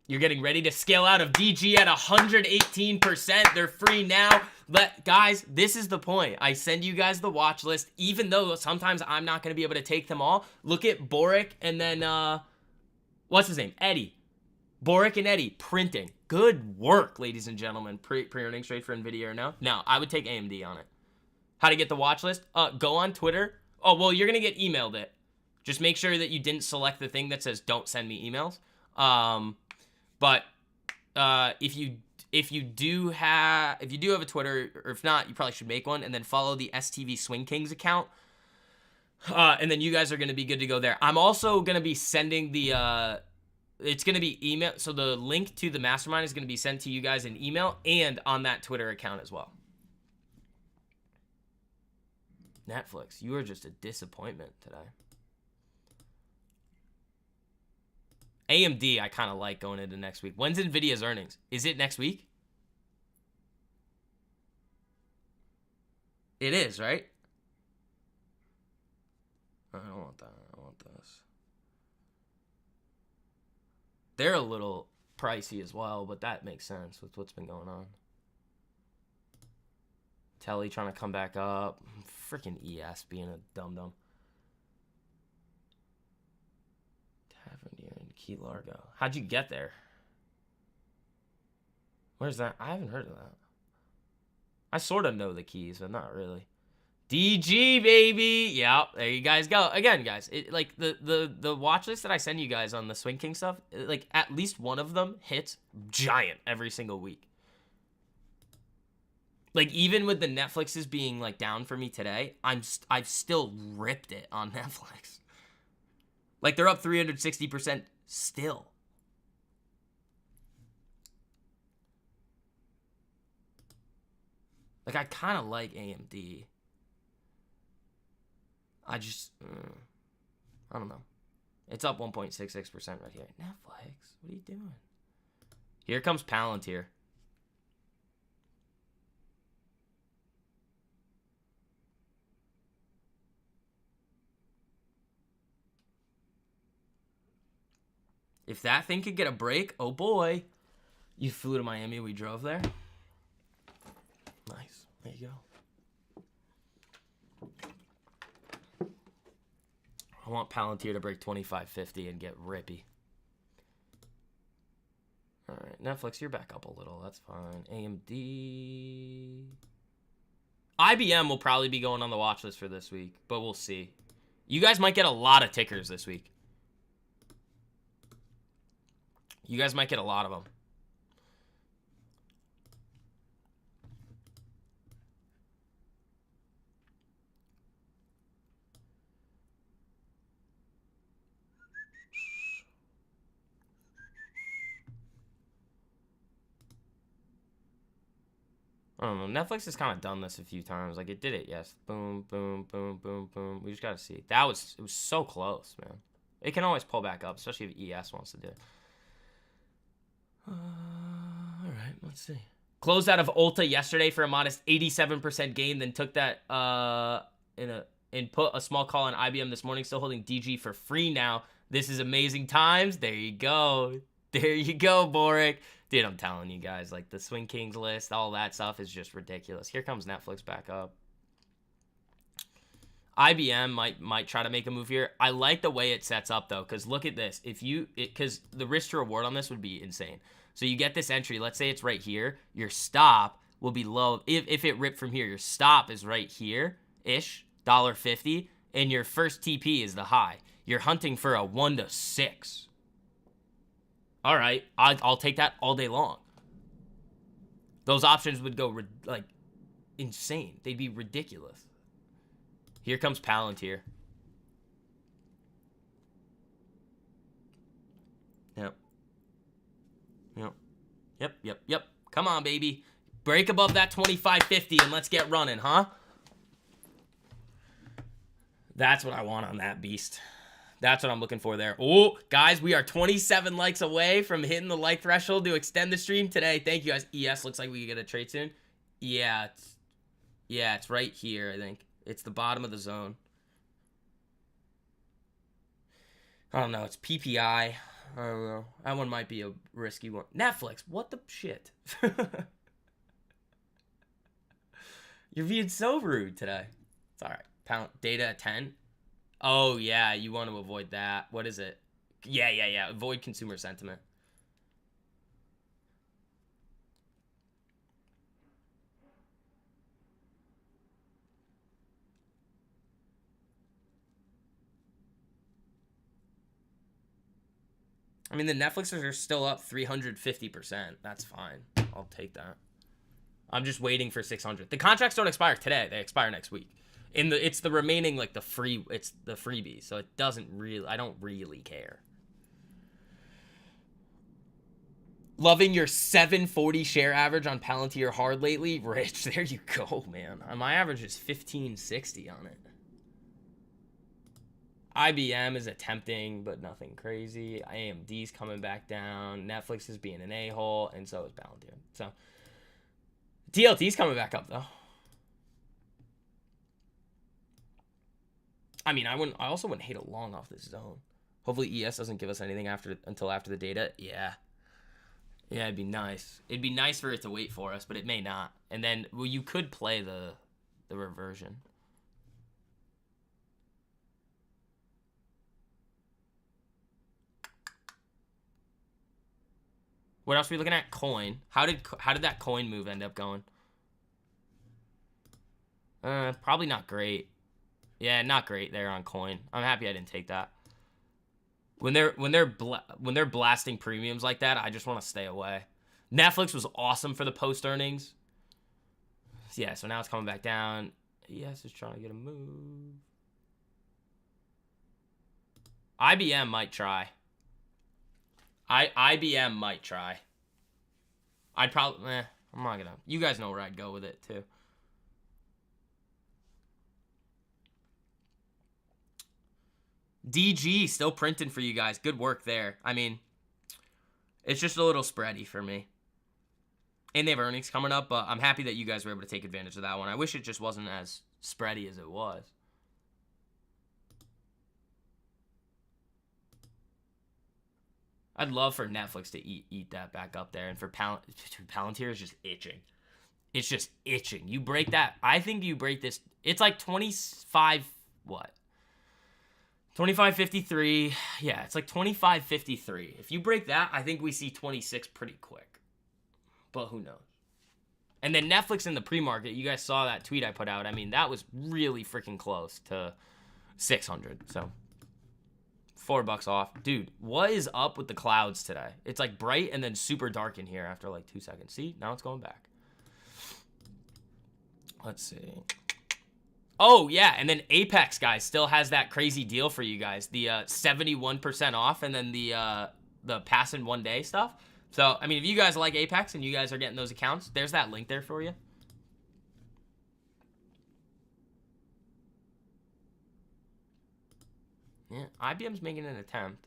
You're getting ready to scale out of DG at 118%. They're free now. But, guys, this is the point. I send you guys the watch list, even though sometimes I'm not going to be able to take them all. Look at Boric and then, what's his name? Eddie. Boric and Eddie printing. Good work, ladies and gentlemen. Pre-earnings trade for NVIDIA now. Now, I would take AMD on it. How to get the watch list? Go on Twitter. Oh, well, you're going to get emailed it. Just make sure that you didn't select the thing that says don't send me emails. But if you do have a Twitter, or if not, you probably should make one, and then follow the STV Swing Kings account. And then you guys are going to be good to go there. I'm also going to be sending the... it's going to be email. So the link to the mastermind is going to be sent to you guys in email and on that Twitter account as well. Netflix, you are just a disappointment today. AMD, I kind of like going into next week. When's NVIDIA's earnings? Is it next week? It is, right? I don't want that. I want this. They're a little pricey as well, but that makes sense with what's been going on. Telly trying to come back up. Freaking ES being a dum-dum. Tavernier and Key Largo. How'd you get there? Where's that? I haven't heard of that. I sort of know the keys, but not really. DG, baby. Yep, there you guys go. Again, guys, like the watch list that I send you guys on the Swing King stuff, like at least one of them hits giant every single week. Like, even with the Netflixes being, like, down for me today, I've still ripped it on Netflix. Like, they're up 360% still. Like, I kind of like AMD. I just, I don't know. It's up 1.66% right here. Netflix, what are you doing? Here comes Palantir. If that thing could get a break, oh boy. You flew to Miami, we drove there. Nice. There you go. I want Palantir to break 25.50 and get rippy. All right, Netflix, you're back up a little. That's fine. AMD. IBM will probably be going on the watch list for this week, but we'll see. You guys might get a lot of tickers this week. You guys might get a lot of them. I don't know. Netflix has kind of done this a few times. Like, it did it, yes. Boom, boom, boom, boom, boom. We just got to see. It was so close, man. It can always pull back up, especially if ES wants to do it. All right, let's see. Closed out of Ulta yesterday for a modest 87% gain, then took that and put a small call on IBM this morning. Still holding DG for free now. This is amazing times. There you go. There you go, Boric. Dude, I'm telling you guys, like the Swing Kings list, all that stuff is just ridiculous. Here comes Netflix back up. IBM might try to make a move here. I like the way it sets up though, because look at this. Because the risk to reward on this would be insane. So you get this entry. Let's say it's right here. Your stop will be low. If it ripped from here, your stop is right here-ish, $1.50, and your first TP is the high. You're hunting for a 1 to 6. All right, I'll take that all day long. Those options would go like insane. They'd be ridiculous. Here comes Palantir. Yep. Come on, baby. Break above that 25.50 and let's get running, huh? That's what I want on that beast. That's what I'm looking for there. Oh, guys, we are 27 likes away from hitting the like threshold to extend the stream today. Thank you, guys. ES looks like we can get a trade soon. Yeah, it's right here, I think. It's the bottom of the zone. I don't know. It's PPI. I don't know. That one might be a risky one. Netflix. What the shit? You're being so rude today. It's all right. Data at 10. Oh, yeah. You want to avoid that. What is it? Yeah. Avoid consumer sentiment. I mean, the Netflixers are still up 350%. That's fine. I'll take that. I'm just waiting for 600. The contracts don't expire today. They expire next week. It's the remaining, like, it's the freebie. So it doesn't really, I don't really care. Loving your 740 share average on Palantir hard lately. Rich, there you go, man. My average is 1560 on it. IBM is attempting, but nothing crazy. AMD's coming back down. Netflix is being an a-hole, and so is Palantir. So TLT's coming back up, though. I mean, I also wouldn't hate a long off this zone. Hopefully ES doesn't give us anything until after the data. Yeah, it'd be nice. It'd be nice for it to wait for us, but it may not. And then, well, you could play the reversion. What else are we looking at? Coin. How did that coin move end up going? Probably not great. Yeah, not great there on coin. I'm happy I didn't take that. When they're blasting premiums like that, I just want to stay away. Netflix was awesome for the post earnings. Yeah, so now it's coming back down. ES is trying to get a move. IBM might try. IBM might try. I'd probably... I'm not gonna... You guys know where I'd go with it, too. DG still printing for you guys. Good work there. I mean, it's just a little spready for me. And they have earnings coming up, but I'm happy that you guys were able to take advantage of that one. I wish it just wasn't as spready as it was. I'd love for Netflix to eat that back up there. And for Palantir is just itching. It's just itching. You break that. I think you break this. It's like 25, what? 25.53. Yeah, it's like 25.53. If you break that, I think we see 26 pretty quick. But who knows? And then Netflix in the pre-market, you guys saw that tweet I put out. I mean, that was really freaking close to 600. So $4 off. Dude, what is up with the clouds today? It's like bright and then super dark in here after like 2 seconds. See? Now it's going back. Let's see. Oh, yeah. And then Apex, guys, still has that crazy deal for you guys. The 71% off and then the pass in 1 day stuff. So, I mean, if you guys like Apex and you guys are getting those accounts, there's that link there for you. Yeah, IBM's making an attempt.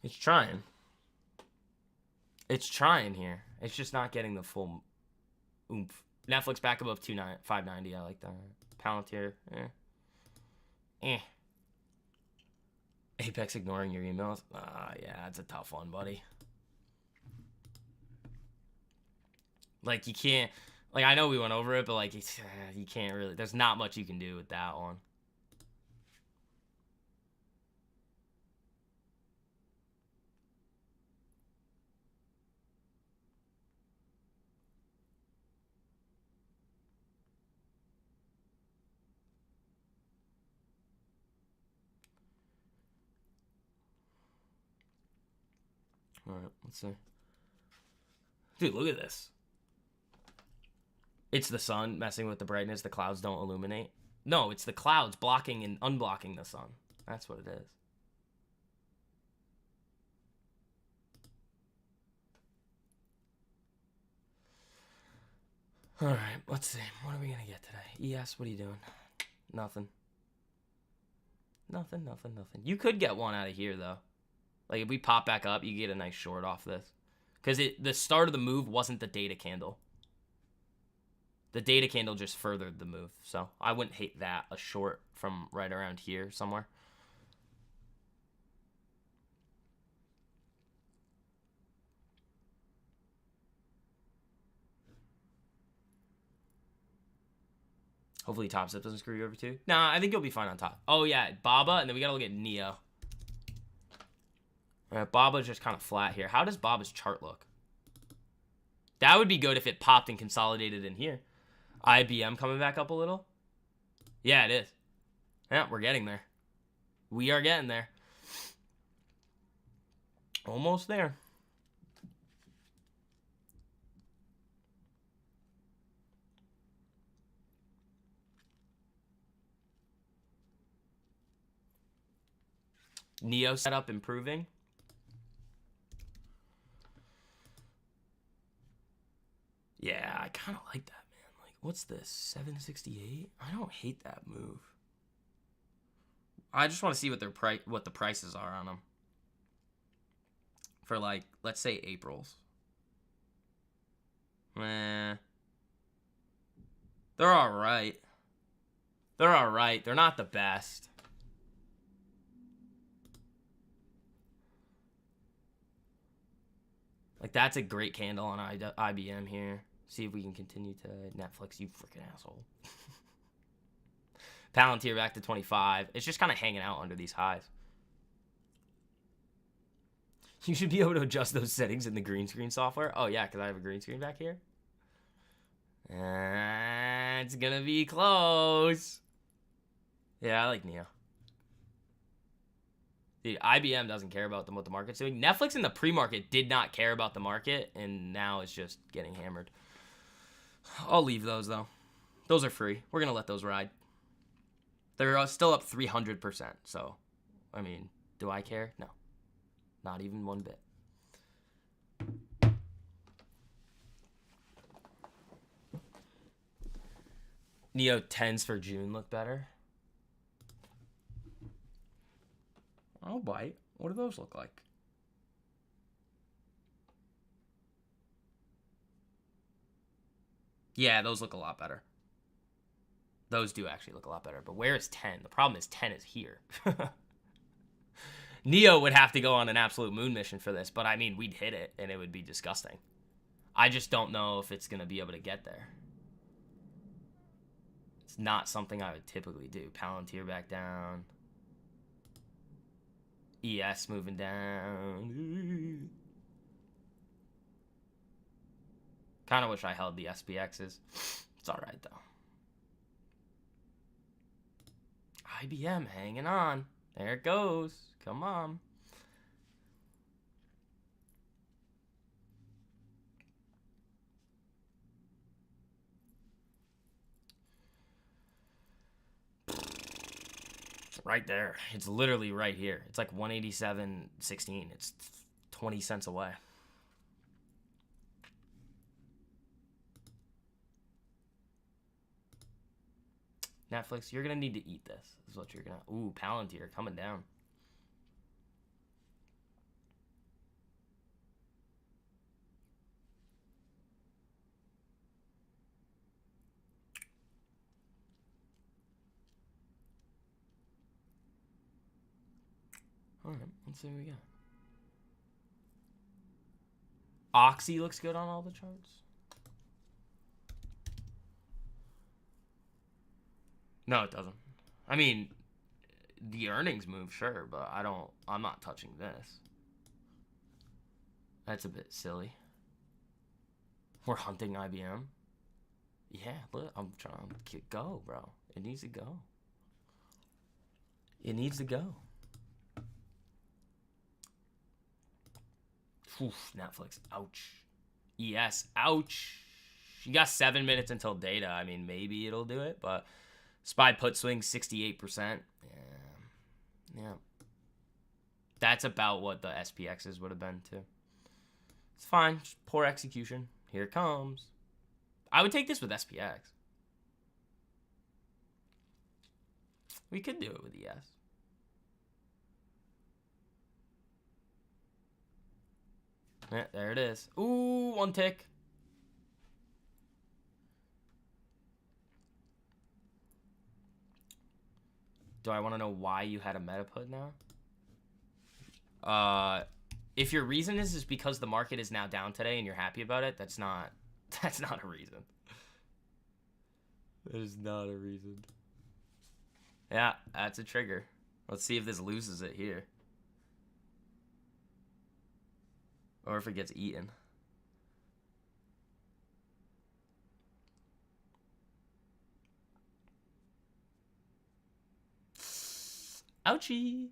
It's trying. It's trying here. It's just not getting the full oomph. Netflix back above 590. I like that. Palantir. Apex ignoring your emails. Yeah, it's a tough one, buddy. Like, you can't... Like, I know we went over it, but, like, you can't really... There's not much you can do with that one. All right, let's see. Dude, look at this. It's the sun messing with the brightness. The clouds don't illuminate. No, it's the clouds blocking and unblocking the sun. That's what it is. All right, let's see. What are we going to get today? ES, what are you doing? Nothing. Nothing. You could get one out of here, though. Like, if we pop back up, you get a nice short off this. Because the start of the move wasn't the data candle. The data candle just furthered the move. So, I wouldn't hate that. A short from right around here somewhere. Hopefully Top Step doesn't screw you over too. Nah, I think you'll be fine on top. Oh, yeah, Baba, and then we got to look at Neo. All right, Baba's just kind of flat here. How does Baba's chart look? That would be good if it popped and consolidated in here. IBM coming back up a little. Yeah, it is. Yeah, we're getting there. We are getting there. Almost there. Neo setup improving. Yeah, I kind of like that, man. Like, what's this? 768? I don't hate that move. I just want to see what the prices are on them. For, like, let's say April's. They're alright. They're alright. They're not the best. Like, that's a great candle on IBM here. See if we can continue to Netflix, you freaking asshole. Palantir back to 25. It's just kind of hanging out under these highs. You should be able to adjust those settings in the green screen software. Oh, yeah, because I have a green screen back here. It's going to be close. Yeah, I like Neo. Dude, IBM doesn't care about what the market's doing. Netflix in the pre-market did not care about the market, and now it's just getting hammered. I'll leave those, though. Those are free. We're going to let those ride. They're still up 300%. So, I mean, do I care? No. Not even one bit. Neo 10s for June look better. I'll bite. What do those look like? Yeah, those look a lot better. Those do actually look a lot better. But where is 10? The problem is 10 is here. Neo would have to go on an absolute moon mission for this. But, I mean, we'd hit it, and it would be disgusting. I just don't know if it's going to be able to get there. It's not something I would typically do. Palantir back down. ES moving down. Kind of wish I held the SPXs. It's alright, though. IBM hanging on. There it goes. Come on. It's right there. It's literally right here. It's like 187.16. It's 20 cents away. Netflix, you're going to need to eat this. This is what you're going to... Ooh, Palantir coming down. All right, let's see what we got. Oxy looks good on all the charts. No, it doesn't. I mean, the earnings move, sure, but I'm not touching this. That's a bit silly. We're hunting IBM. Yeah, look, I'm trying to go, bro. It needs to go. It needs to go. Oof, Netflix, ouch. ES, ouch. You got 7 minutes until data. I mean, maybe it'll do it, but SPY put swing 68%. Yeah. That's about what the SPXs would have been, too. It's fine. Just poor execution. Here it comes. I would take this with SPX. We could do it with ES. Yeah, there it is. Ooh, one tick. Do I want to know why you had a meta put now? If your reason is because the market is now down today and you're happy about it, that's not a reason. That is not a reason. Yeah, that's a trigger. Let's see if this loses it here. Or if it gets eaten. Ouchie.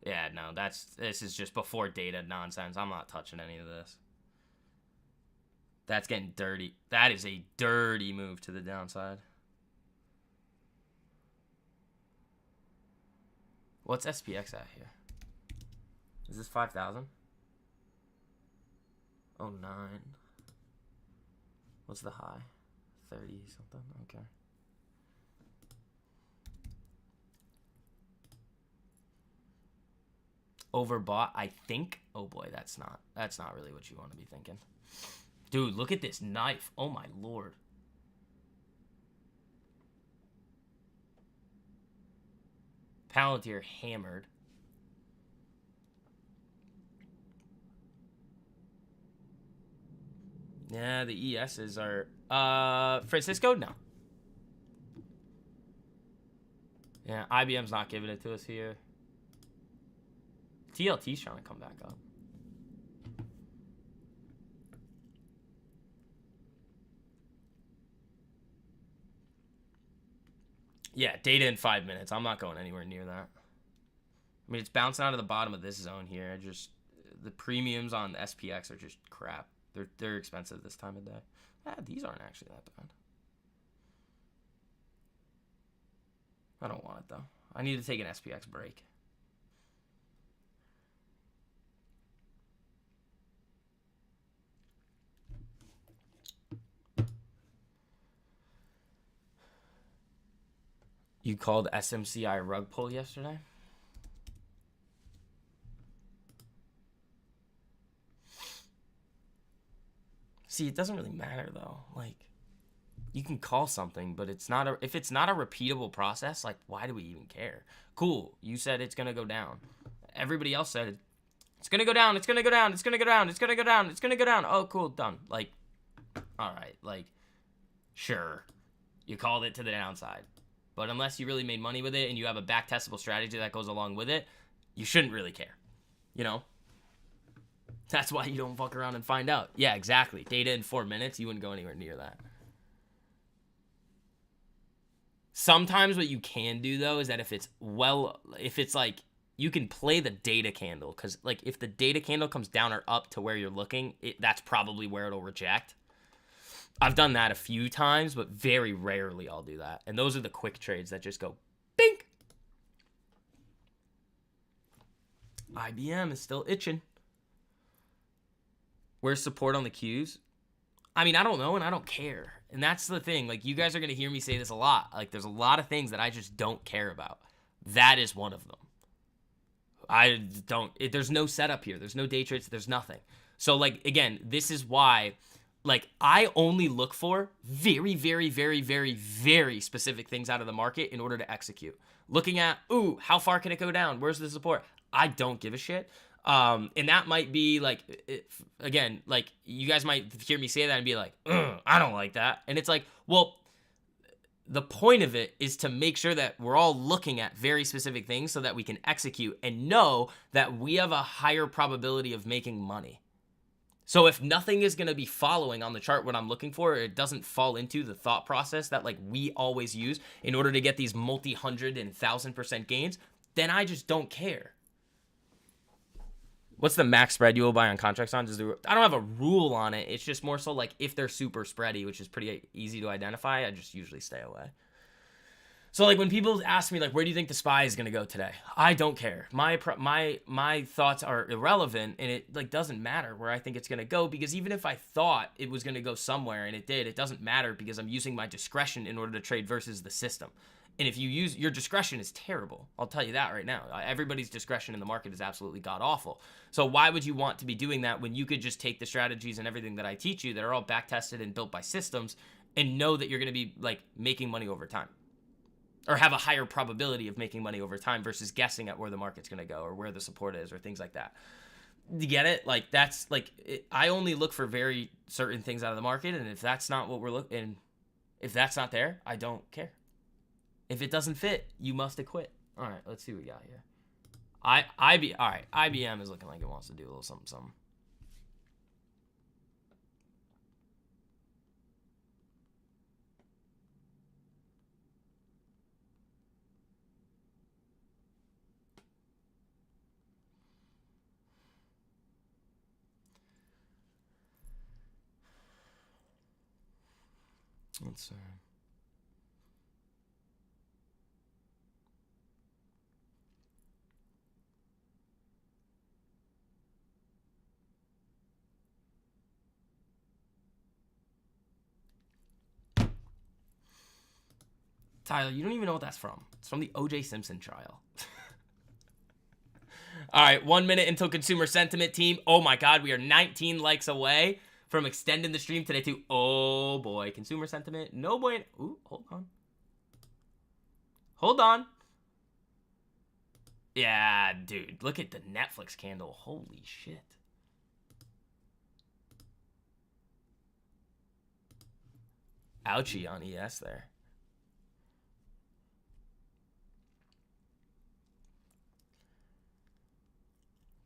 Yeah, no, this is just before data nonsense. I'm not touching any of this. That's getting dirty. That is a dirty move to the downside. What's SPX at here? Is this 5,000? Oh, 9. What's the high? 30 something? Okay. Overbought, I think. Oh boy, that's not really what you want to be thinking. Dude, look at this knife. Oh my lord. Palantir hammered. Yeah, the ESs are Francisco? No. Yeah, IBM's not giving it to us here. TLT's trying to come back up. Yeah, data in 5 minutes. I'm not going anywhere near that. I mean, it's bouncing out of the bottom of this zone here. The premiums on SPX are just crap. They're expensive this time of day. These aren't actually that bad. I don't want it though. I need to take an SPX break. You called SMCI rug pull yesterday? See, it doesn't really matter though. Like, you can call something, but if it's not a repeatable process, like, why do we even care? Cool, you said it's gonna go down. Everybody else said it's gonna go down, it's gonna go down, it's gonna go down, it's gonna go down, it's gonna go down. Oh, cool, done. Like, all right, like, sure, you called it to the downside, but unless you really made money with it and you have a back-testable strategy that goes along with it, you shouldn't really care, you know? That's why you don't fuck around and find out. Yeah, exactly. Data in 4 minutes, you wouldn't go anywhere near that. Sometimes what you can do, though, is that if it's like, you can play the data candle. Because, like, if the data candle comes down or up to where you're looking, that's probably where it'll reject. I've done that a few times, but very rarely I'll do that. And those are the quick trades that just go, bink. IBM is still itching. Where's support on the Qs? I mean, I don't know, and I don't care. And that's the thing. Like, you guys are going to hear me say this a lot. Like, there's a lot of things that I just don't care about. That is one of them. There's no setup here. There's no day trades. There's nothing. So, like, again, this is why, like, I only look for very, very, very, very, very specific things out of the market in order to execute. Looking at, ooh, how far can it go down? Where's the support? I don't give a shit. And that might be like, again, like, you guys might hear me say that and be like, I don't like that. And it's like, well, the point of it is to make sure that we're all looking at very specific things so that we can execute and know that we have a higher probability of making money. So if nothing is going to be following on the chart what I'm looking for, it doesn't fall into the thought process that, like, we always use in order to get these multi-hundred and 1,000% gains, then I just don't care. What's the max spread you will buy on contracts on? I don't have a rule on it. It's just more so like if they're super spready, which is pretty easy to identify, I just usually stay away. So, like, when people ask me, like, where do you think the SPY is going to go today? I don't care. My thoughts are irrelevant, and it, like, doesn't matter where I think it's going to go, because even if I thought it was going to go somewhere and it did, it doesn't matter because I'm using my discretion in order to trade versus the system. And if you use your discretion is terrible. I'll tell you that right now. Everybody's discretion in the market is absolutely god awful. So why would you want to be doing that when you could just take the strategies and everything that I teach you that are all back tested and built by systems and know that you're going to be, like, making money over time, or have a higher probability of making money over time versus guessing at where the market's going to go or where the support is or things like that. You get it? Like, that's like I only look for very certain things out of the market, and if that's not what we're looking, if that's not there, I don't care. If it doesn't fit, you must acquit. All right, let's see what we got here. All right, IBM is looking like it wants to do a little something, something. Let's see. Tyler, you don't even know what that's from. It's from the O.J. Simpson trial. All right, 1 minute until consumer sentiment, team. Oh my God, we are 19 likes away from extending the stream today to, oh boy, consumer sentiment. No boy. Ooh, hold on. Hold on. Yeah, dude, look at the Netflix candle. Holy shit. Ouchie on ES there.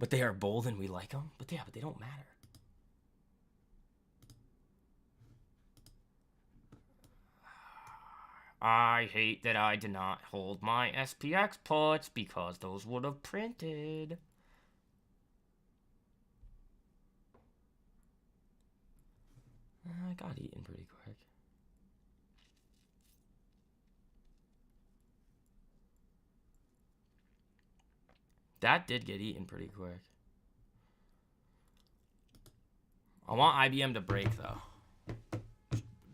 But they are bold and we like them. But yeah, but they don't matter. I hate that I did not hold my SPX puts because those would have printed. I got eaten pretty quick. That did get eaten pretty quick. I want IBM to break, though.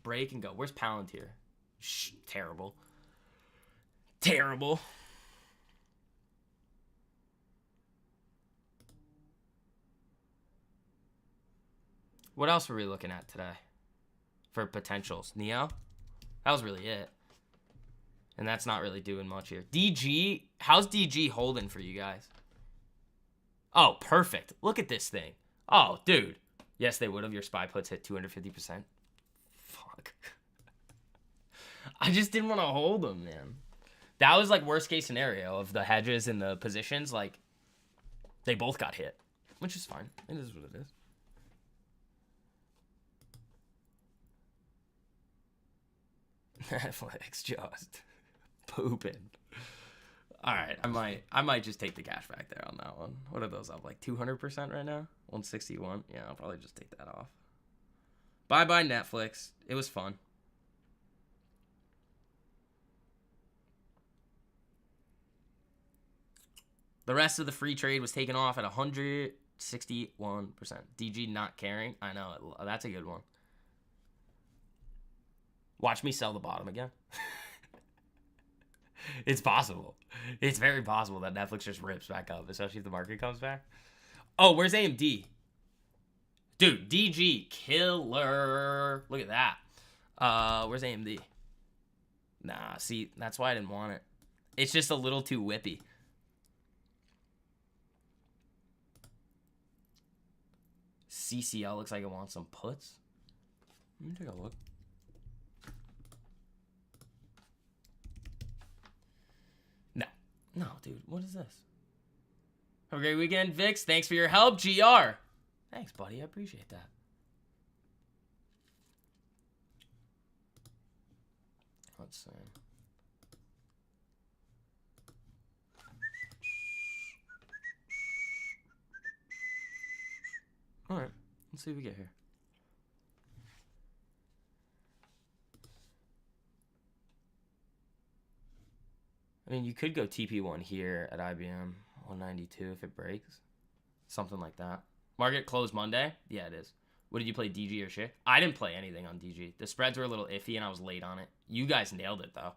Break and go. Where's Palantir? Shh, terrible. Terrible. What else were we looking at today for potentials? Neo? That was really it. And that's not really doing much here. DG? How's DG holding for you guys? Oh, perfect. Look at this thing. Oh, dude. Yes, they would have. Your SPY puts hit 250%. Fuck. I just didn't want to hold them, man. That was like worst case scenario of the hedges and the positions. Like, they both got hit, which is fine. It is what it is. Netflix just pooping. All right, I might just take the cash back there on that one. What are those up, like 200% right now? 161. Yeah, I'll probably just take that off. Bye bye Netflix. It was fun. The rest of the free trade was taken off at 161%. DG not caring. I know, that's a good one. Watch me sell the bottom again. It's possible. It's very possible that Netflix just rips back up, especially if the market comes back. Oh, where's AMD? Dude, DG killer. Look at that. Where's AMD? Nah, see, that's why I didn't want it. It's just a little too whippy. CCL looks like it wants some puts. Let me take a look. No, dude, what is this? Have a great weekend, Vix. Thanks for your help, GR. Thanks, buddy. I appreciate that. Let's see. All right, let's see what we get here. I mean, you could go TP1 here at IBM 192 if it breaks. Something like that. Market closed Monday? Yeah, it is. What did you play, DG or Schick? I didn't play anything on DG. The spreads were a little iffy and I was late on it. You guys nailed it, though.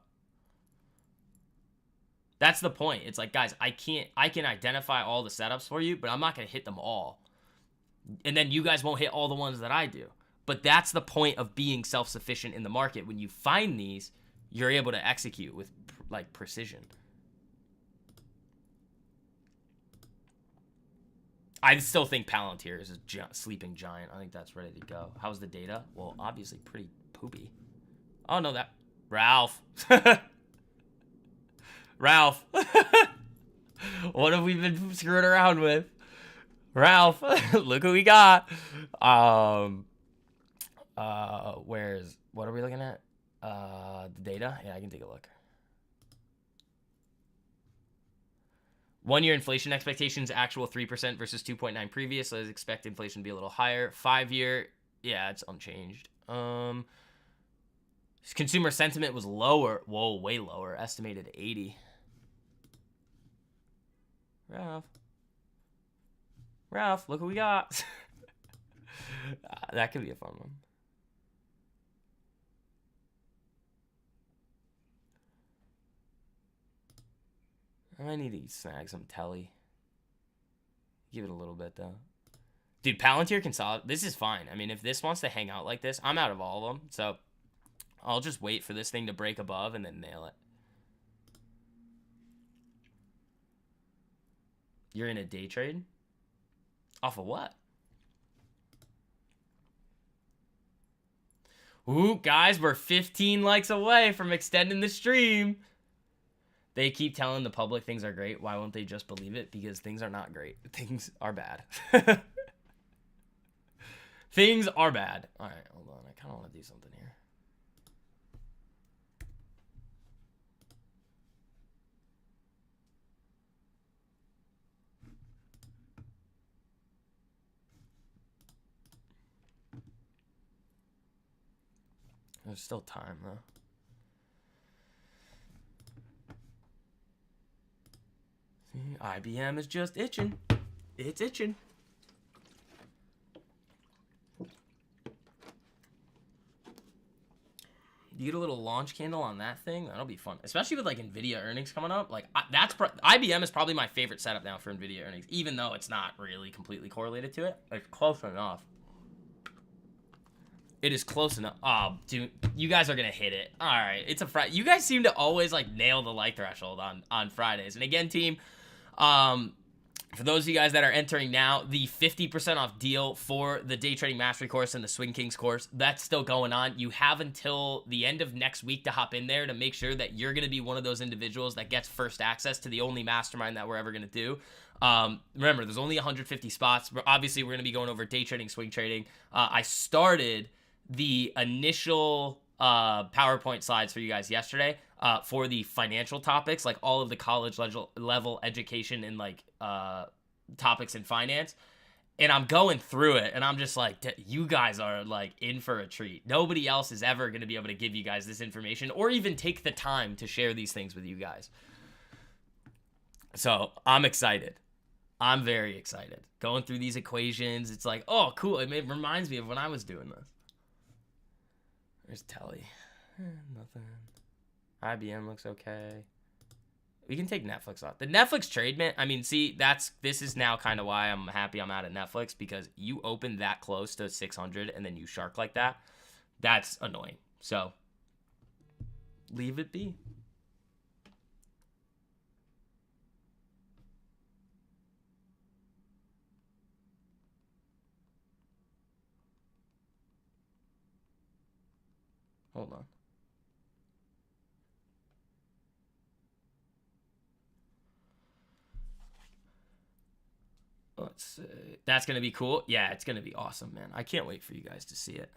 That's the point. It's like, guys, I can identify all the setups for you, but I'm not going to hit them all. And then you guys won't hit all the ones that I do. But that's the point of being self-sufficient in the market. When you find these, you're able to execute with like precision. I still think Palantir is a sleeping giant. I think that's ready to go. How's the data? Well, obviously pretty poopy. Oh, no, that... Ralph. Ralph. What have we been screwing around with? Ralph. Look who we got. Where's... What are we looking at? The data? Yeah, I can take a look. 1 year inflation expectations, actual 3% versus 2.9 previous. So I expect inflation to be a little higher. 5 year, yeah, it's unchanged. Consumer sentiment was lower. Whoa, way lower. Estimated 80. Ralph, look what we got. That could be a fun one. I need to snag some telly. Give it a little bit, though. Dude, Palantir consolidate. This is fine. I mean, if this wants to hang out like this, I'm out of all of them. So I'll just wait for this thing to break above and then nail it. You're in a day trade? Off of what? Ooh, guys, we're 15 likes away from extending the stream. They keep telling the public things are great. Why won't they just believe it? Because things are not great. Things are bad. Things are bad. All right, hold on. I kind of want to do something here. There's still time, though. See, IBM is just itching. It's itching. You get a little launch candle on that thing, that'll be fun. Especially with like NVIDIA earnings coming up. Like IBM is probably my favorite setup now for NVIDIA earnings, even though it's not really completely correlated to it. It's close enough. It is close enough. Oh, dude, you guys are gonna hit it. All right, it's a Friday. You guys seem to always like nail the like threshold on Fridays. And again, team, for those of you guys that are entering now, the 50% off deal for the Day Trading Mastery course and the Swing Kings course, that's still going on. You have until the end of next week to hop in there to make sure that you're going to be one of those individuals that gets first access to the only mastermind that we're ever going to do. Remember, there's only 150 spots. Obviously, we're going to be going over day trading, swing trading. I started the initial PowerPoint slides for you guys yesterday for the financial topics, like all of the college level education and like topics in finance. And I'm going through it and I'm just like, you guys are like in for a treat. Nobody else is ever going to be able to give you guys this information or even take the time to share these things with you guys. So I'm excited. I'm very excited. Going through these equations, it's like, oh, cool. It reminds me of when I was doing this. There's Telly. Nothing. IBM looks okay. We can take Netflix off. The Netflix trade, man, I mean, see, this is now kind of why I'm happy I'm out of Netflix, because you open that close to 600 and then you shark like that. That's annoying. So, leave it be. Hold on. Let's see. That's going to be cool. Yeah, it's going to be awesome, man. I can't wait for you guys to see it.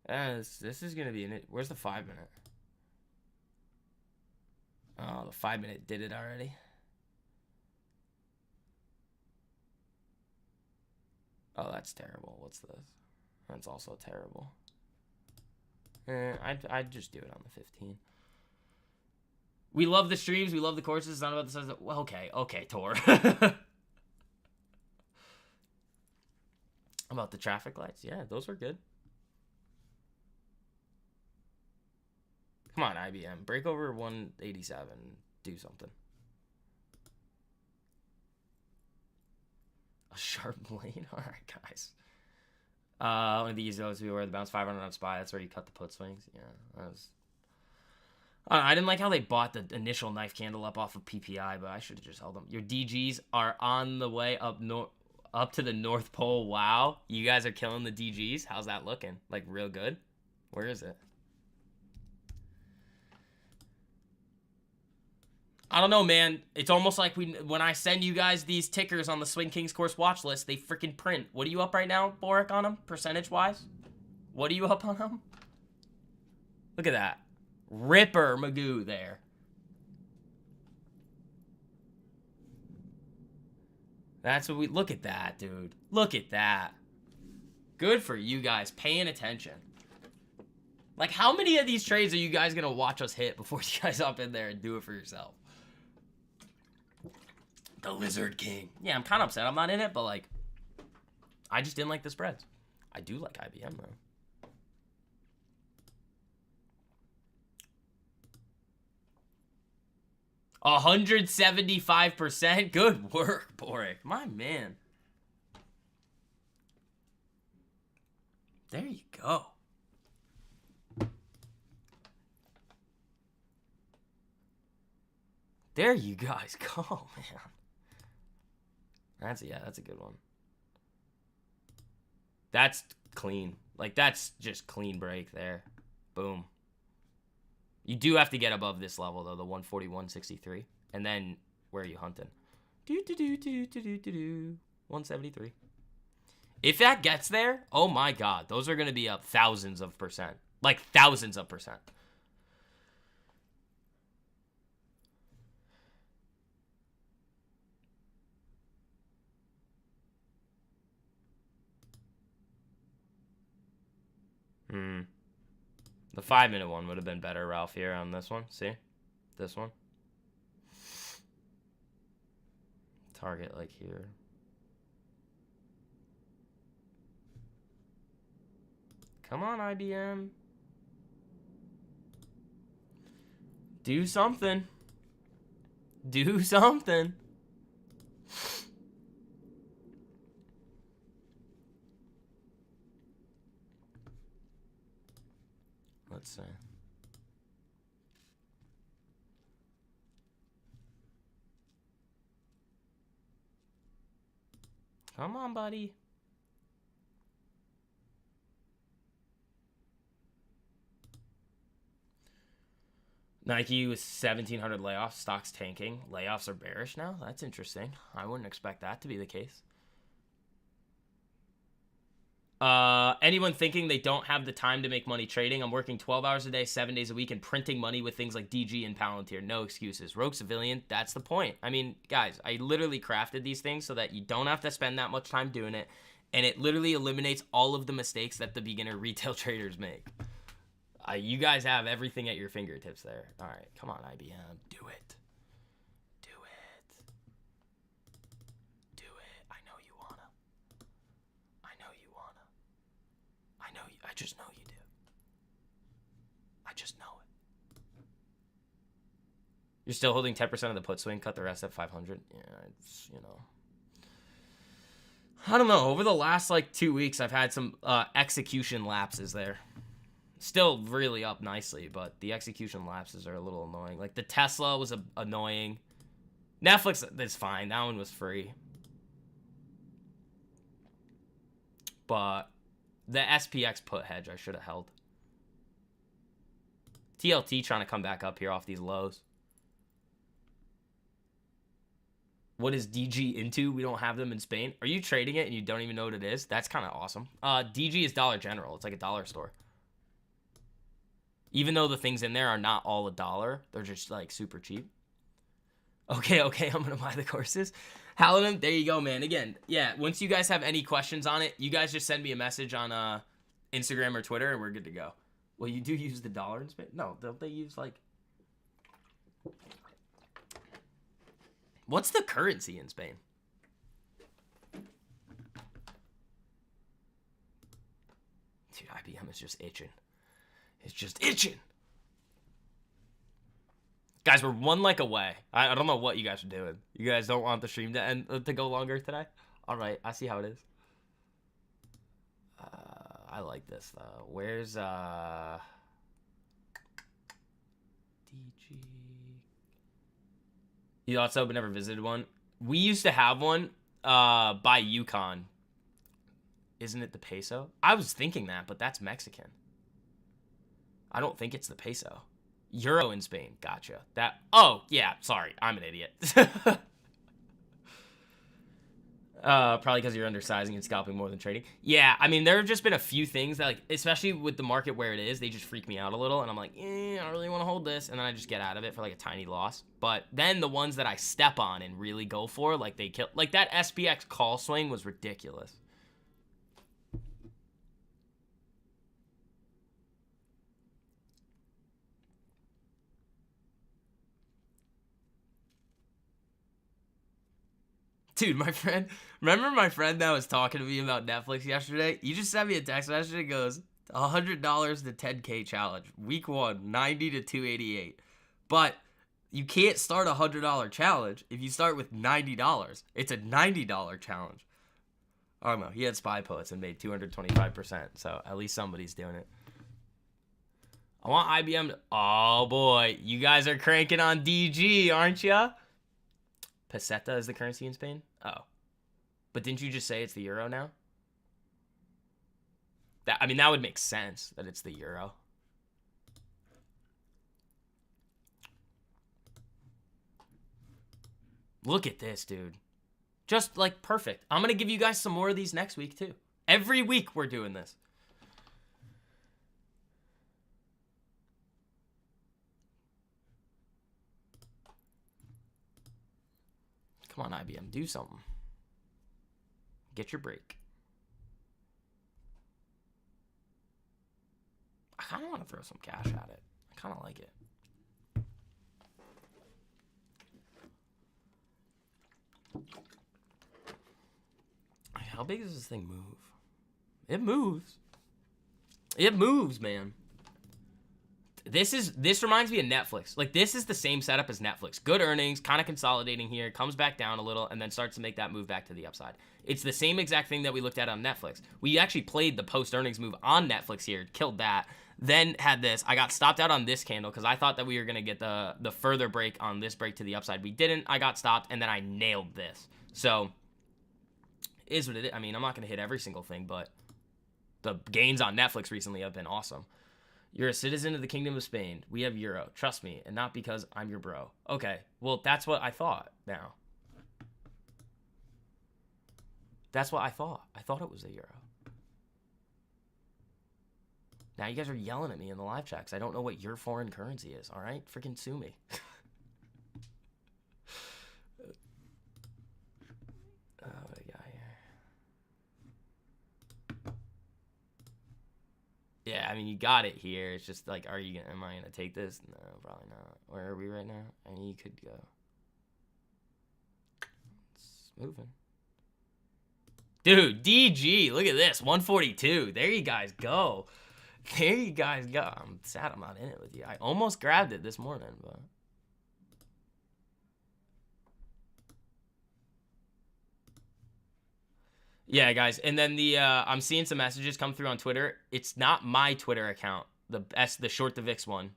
This is going to be where's the 5 minute? Oh, the 5 minute did it already. Oh, that's terrible. What's this? That's also terrible. I'd just do it on the 15. We love the streams. We love the courses. It's not about the size. Well, okay, Tor. About the traffic lights. Yeah, those were good. Come on, IBM. Break over 187. Do something. A sharp blade? Alright, guys. One of these those who were the bounce 500 on SPY. That's where you cut the put swings. Yeah, that was... I didn't like how they bought the initial knife candle up off of PPI, but I should have just held them. Your DGs are on the way up to the North Pole. Wow. You guys are killing the DGs. How's that looking? Like, real good? Where is it? I don't know, man. It's almost like when I send you guys these tickers on the Swing Kings course watch list, they freaking print. What are you up right now, Boric, on them, percentage-wise? What are you up on them? Look at that. Ripper Magoo there. That's what we... Look at that, dude. Look at that. Good for you guys paying attention. Like, how many of these trades are you guys going to watch us hit before you guys up in there and do it for yourself? The Lizard King. Yeah, I'm kind of upset I'm not in it, but, like, I just didn't like the spreads. I do like IBM, though. $175%. Good work, Boric. My man. There you go. There you guys go, man. That's a good one. That's clean. Like, that's just clean break there. Boom. You do have to get above this level, though, the 141.63. And then, where are you hunting? 173. If that gets there, oh my god, those are going to be up thousands of percent. Like, thousands of percent. The 5-minute one would have been better, Ralph, here on this one. See? This one. Target, like, here. Come on, IBM. Do something. Do something. Let's see. Come on, buddy. Nike with 1,700 layoffs. Stocks tanking. Layoffs are bearish now. That's interesting. I wouldn't expect that to be the case. Anyone thinking they don't have the time to make money trading? I'm working 12 hours a day, 7 days a week, and printing money with things like DG and Palantir. No excuses. Rogue Civilian, that's the point. I mean, guys, I literally crafted these things so that you don't have to spend that much time doing it, and it literally eliminates all of the mistakes that the beginner retail traders make. You guys have everything at your fingertips there. All right, come on, IBM. Do it. Do it. Do it. I know you wanna. I know you wanna. I know you. I just know you do. I just know it. You're still holding 10% of the put swing. Cut the rest at 500. Yeah, it's, you know. I don't know. Over the last, like, 2 weeks, I've had some execution lapses there. Still really up nicely, but the execution lapses are a little annoying. Like, the Tesla was annoying. Netflix is fine. That one was free. But the SPX put hedge I should have held. TLT trying to come back up here off these lows. What is DG into? We don't have them in Spain. Are you trading it and you don't even know what it is? That's kind of awesome. DG is Dollar General. It's like a dollar store. Even though the things in there are not all $1, they're just, like, super cheap. Okay, I'm going to buy the courses. Halidum, there you go, man. Again, yeah, once you guys have any questions on it, you guys just send me a message on Instagram or Twitter, and we're good to go. Well, you do use the dollar in Spain? No, don't they use, like... What's the currency in Spain? Dude, IBM is just itching. It's just itching. Guys, we're 1 like away. I don't know what you guys are doing. You guys don't want the stream to go longer today? All right, I see how it is. I like this, though. Where's DG? You thought so, but never visited one? We used to have one by Yukon. Isn't it the peso? I was thinking that, but that's Mexican. I don't think it's the peso. Euro in Spain. Gotcha. Oh, yeah. Sorry. I'm an idiot. Probably because you're undersizing and scalping more than trading. Yeah, I mean, there have just been a few things that, like, especially with the market where it is, they just freak me out a little. And I'm like, I don't really want to hold this. And then I just get out of it for, like, a tiny loss. But then the ones that I step on and really go for, like, they kill. Like, that SPX call swing was ridiculous. Dude, my friend, remember my friend that was talking to me about Netflix yesterday? You just sent me a text message. It goes, $100 to 10K challenge. Week 1, 90 to 288. But you can't start a $100 challenge if you start with $90. It's a $90 challenge. I don't know. He had spy poets and made 225%. So at least somebody's doing it. I want IBM to... Oh, boy. You guys are cranking on DG, aren't ya? Peseta is the currency in Spain? Oh. But didn't you just say it's the euro now? I mean, that would make sense that it's the euro. Look at this, dude. Just, like, perfect. I'm going to give you guys some more of these next week, too. Every week we're doing this. Come on, IBM. Do something. Get your break. I kind of want to throw some cash at it. I kind of like it. How big does this thing move? It moves. It moves, man. This reminds me of Netflix. Like, this is the same setup as Netflix. Good earnings, kind of consolidating here, comes back down a little, and then starts to make that move back to the upside. It's the same exact thing that we looked at on Netflix. We actually played the post-earnings move on Netflix here, killed that, then had this. I got stopped out on this candle because I thought that we were going to get the further break on this break to the upside. We didn't. I got stopped, and then I nailed this. So, is what it is. I mean, I'm not going to hit every single thing, but the gains on Netflix recently have been awesome. You're a citizen of the Kingdom of Spain. We have euro. Trust me, and not because I'm your bro. Okay, well, that's what I thought now. That's what I thought. I thought it was a euro. Now you guys are yelling at me in the live chat because I don't know what your foreign currency is, all right? Freaking sue me. What do I got here? Yeah, I mean, you got it here. It's just like, am I going to take this? No, probably not. Where are we right now? I mean, you could go. It's moving. Dude, DG, look at this. 142. There you guys go. There you guys go. I'm sad I'm not in it with you. I almost grabbed it this morning, but... Yeah, guys, and then I'm seeing some messages come through on Twitter. It's not my Twitter account, the short the VIX one.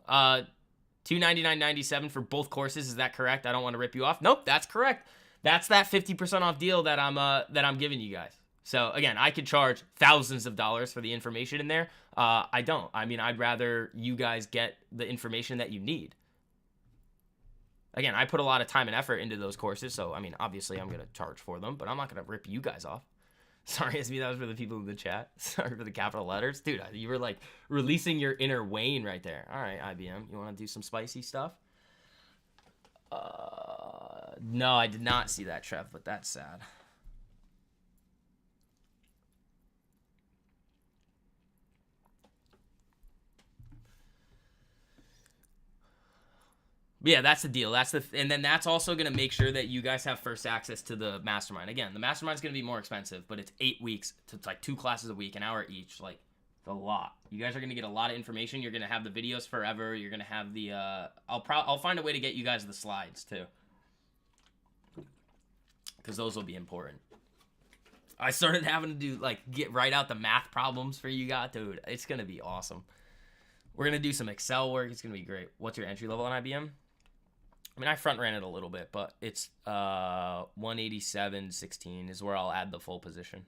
$299.97 for both courses. Is that correct? I don't want to rip you off. Nope, that's correct. That's that 50% off deal that I'm giving you guys. So again, I could charge thousands of dollars for the information in there. I don't. I mean, I'd rather you guys get the information that you need. Again, I put a lot of time and effort into those courses, so, I mean, obviously I'm going to charge for them, but I'm not going to rip you guys off. Sorry, SB, that was for the people in the chat. Sorry for the capital letters. Dude, you were, like, releasing your inner Wayne right there. All right, IBM, you want to do some spicy stuff? No, I did not see that, Trev, but that's sad. Yeah, that's the deal. And then that's also going to make sure that you guys have first access to the mastermind. Again, the mastermind is going to be more expensive, but it's 8 weeks. It's like 2 classes a week, an hour each. Like, it's a lot. You guys are going to get a lot of information. You're going to have the videos forever. You're going to have the I'll find a way to get you guys the slides too, because those will be important. I started having to do write out the math problems for you guys, dude. It's going to be awesome. We're going to do some Excel work. It's going to be great. What's your entry level on IBM? I mean, I front ran it a little bit, but it's 187.16 is where I'll add the full position.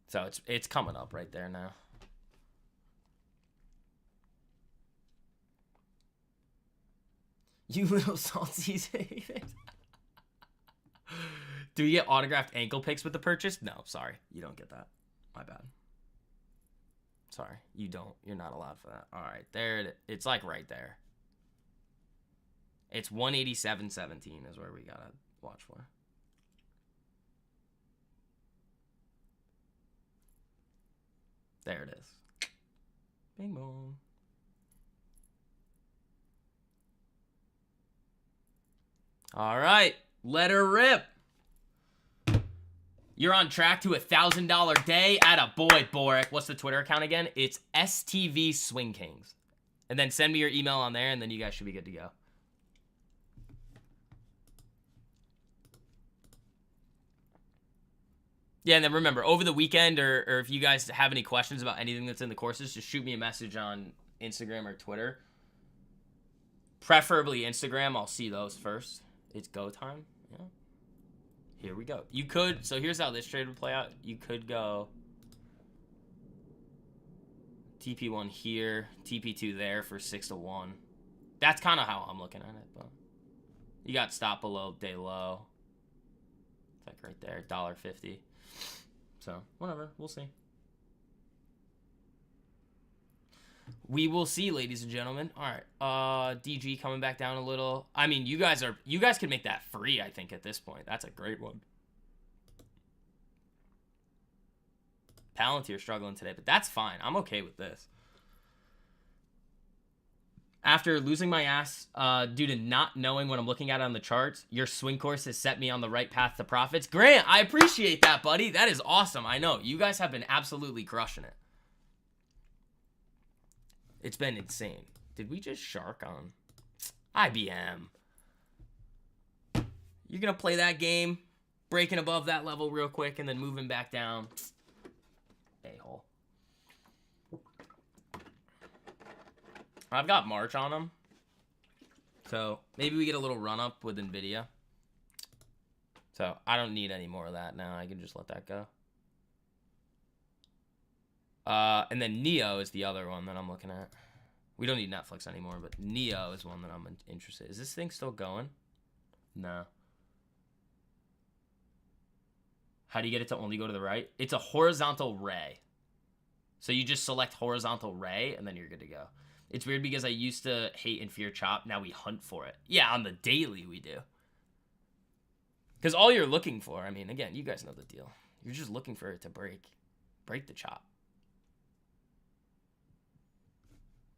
So it's coming up right there now. You little salty. Do we get autographed ankle pics with the purchase? No, sorry. You don't get that. My bad. Sorry, you don't. You're not allowed for that. All right, there it's like right there. It's 187.17 is where we gotta watch for. There it is. Bing bong. All right, let her rip. You're on track to $1,000 day. Atta boy, Boric. What's the Twitter account again? It's STV Swing Kings. And then send me your email on there, and then you guys should be good to go. Yeah, and then remember, over the weekend, or if you guys have any questions about anything that's in the courses, just shoot me a message on Instagram or Twitter. Preferably Instagram. I'll see those first. It's go time. Yeah. Here we go. You could, so here's how this trade would play out. You could go TP1 here, TP2 there for 6 to 1. That's kind of how I'm looking at it, but you got stop below, day low. It's like right there, $1.50. So, whatever, we'll see. We will see, ladies and gentlemen. All right, DG coming back down a little. I mean, you guys can make that free, I think, at this point. That's a great one. Palantir struggling today, but that's fine. I'm okay with this. After losing my ass due to not knowing what I'm looking at on the charts, your swing course has set me on the right path to profits. Grant, I appreciate that, buddy. That is awesome. I know. You guys have been absolutely crushing it. It's been insane. Did we just shark on IBM? You're going to play that game, breaking above that level real quick, and then moving back down. A-hole. I've got March on them. So maybe we get a little run-up with NVIDIA. So I don't need any more of that now. I can just let that go. And then Neo is the other one that I'm looking at. We don't need Netflix anymore, but Neo is one that I'm interested in. Is this thing still going? No. How do you get it to only go to the right? It's a horizontal ray. So you just select horizontal ray, and then you're good to go. It's weird because I used to hate and fear chop. Now we hunt for it. Yeah, on the daily we do. Because all you're looking for, I mean, again, you guys know the deal. You're just looking for it to break the chop.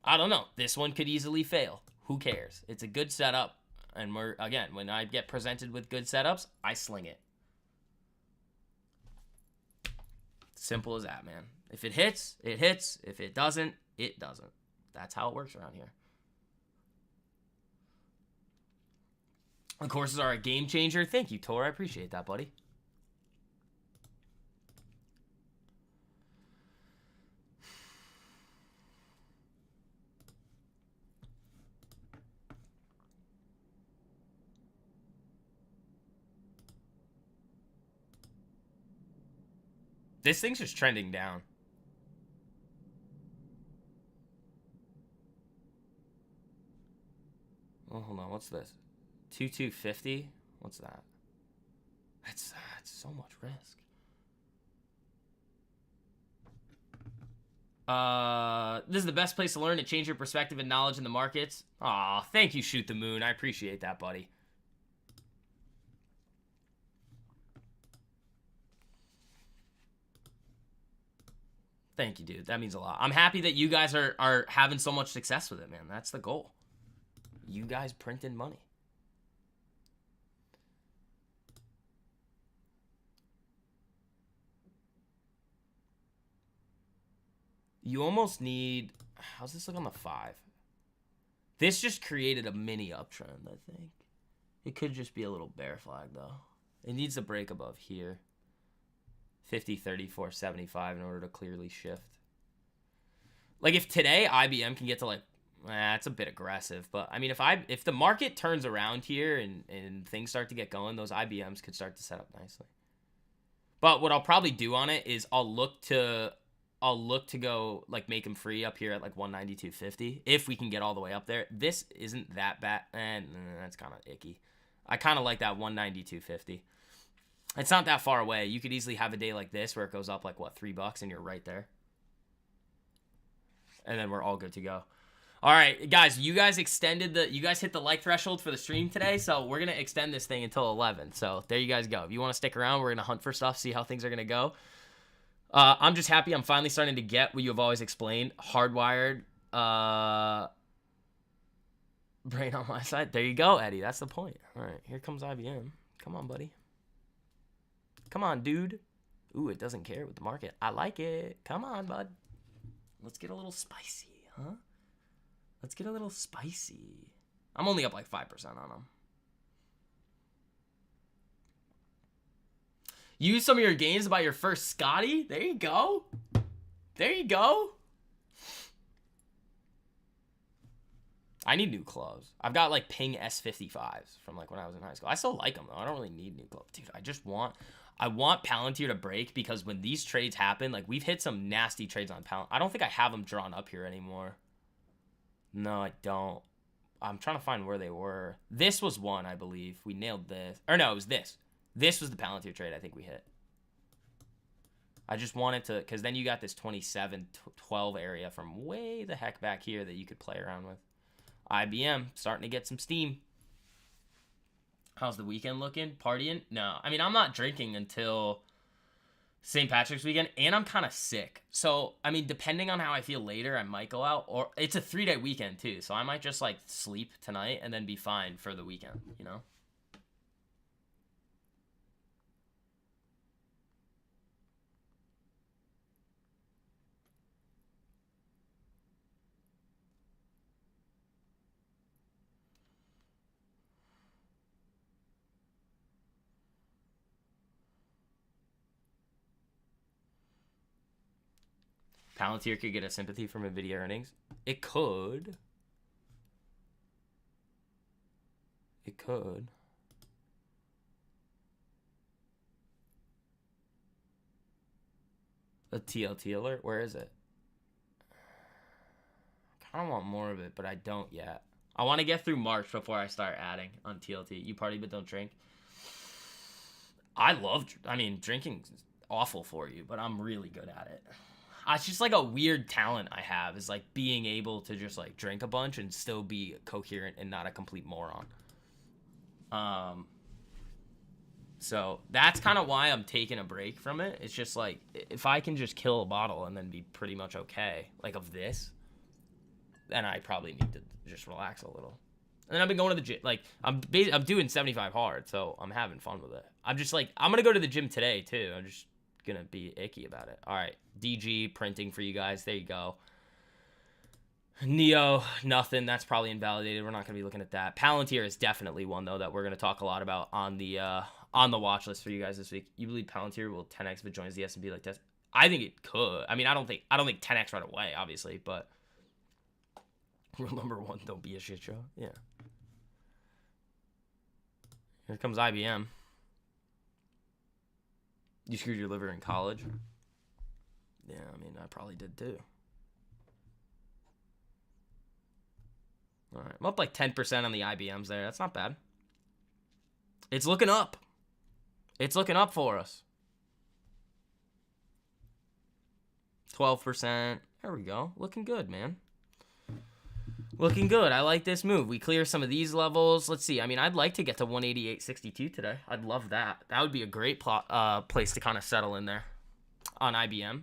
I don't know. This one could easily fail. Who cares? It's a good setup. And again, when I get presented with good setups, I sling it. Simple as that, man. If it hits, it hits. If it doesn't, it doesn't. That's how it works around here. The courses are a game changer. Thank you, Tor. I appreciate that, buddy. This thing's just trending down. Oh, hold on. What's this? 2250? What's that? That's so much risk. This is the best place to learn to change your perspective and knowledge in the markets. Aw, thank you, Shoot the Moon. I appreciate that, buddy. Thank you, dude. That means a lot. I'm happy that you guys are having so much success with it, man. That's the goal. You guys printing money. You almost need... How's this look on the 5? This just created a mini uptrend, I think. It could just be a little bear flag, though. It needs to break above here. 50, 34, 75 in order to clearly shift. Like, if today IBM can get to, like... it's a bit aggressive. But, I mean, if the market turns around here and things start to get going, those IBMs could start to set up nicely. But what I'll probably do on it is I'll look to go, like, make them free up here at, like, 192.50 if we can get all the way up there. This isn't that bad. And that's kind of icky. I kind of like that 192.50. It's not that far away. You could easily have a day like this where it goes up, like, what, $3 and you're right there. And then we're all good to go. All right, guys, you guys hit the like threshold for the stream today, so we're going to extend this thing until 11. So there you guys go. If you want to stick around, we're going to hunt for stuff, see how things are going to go. I'm just happy I'm finally starting to get what you have always explained. Hardwired brain on my side. There you go, Eddie. That's the point. All right, here comes IBM. Come on, buddy. Come on, dude. Ooh, it doesn't care with the market. I like it. Come on, bud. Let's get a little spicy, huh? Let's get a little spicy. I'm only up like 5% on them. Use some of your gains to buy your first Scotty. There you go. There you go. I need new clubs. I've got like Ping S55s from like when I was in high school. I still like them though. I don't really need new clubs. Dude, I want Palantir to break because when these trades happen, like we've hit some nasty trades on Palantir. I don't think I have them drawn up here anymore. No, I don't. I'm trying to find where they were. This was one, I believe. We nailed this. Or no, it was this. This was the Palantir trade I think we hit. I just wanted to, because then you got this 27-12 area from way the heck back here that you could play around with. IBM, starting to get some steam. How's the weekend looking? Partying? No. I mean, I'm not drinking until St. Patrick's weekend, and I'm kind of sick. So, I mean, depending on how I feel later, I might go out. Or it's a 3-day weekend, too. So I might just, like, sleep tonight and then be fine for the weekend, you know? Palantir could get a sympathy from NVIDIA earnings. It could. It could. A TLT alert? Where is it? I kind of want more of it, but I don't yet. I want to get through March before I start adding on TLT. You party but don't drink. I mean, drinking's awful for you, but I'm really good at it. It's just like a weird talent I have is like being able to just like drink a bunch and still be coherent and not a complete moron. So that's kind of why I'm taking a break from it. It's just like if I can just kill a bottle and then be pretty much okay, like of this, then I probably need to just relax a little. And then I've been going to the gym. Like I'm doing 75 hard, so I'm having fun with it. I'm just like I'm gonna go to the gym today too. I'm just gonna be icky about it. All right, DG printing for you guys. There you go. Neo, nothing. That's probably invalidated. We're not gonna be looking at that. Palantir is definitely one though that we're gonna talk a lot about on the watch list for you guys this week. You believe Palantir will 10x if it joins the S&P like this? I think it could. I mean, I don't think 10x right away, obviously, but rule number one: don't be a shit show. Yeah. Here comes IBM. You screwed your liver in college? Yeah, I mean, I probably did too. All right, I'm up like 10% on the IBMs there. That's not bad. It's looking up. It's looking up for us. 12%. There we go. Looking good, man. Looking good. I like this move. We clear some of these levels. Let's see. I mean, I'd like to get to 188.62 today. I'd love that. That would be a great place to kind of settle in there on IBM.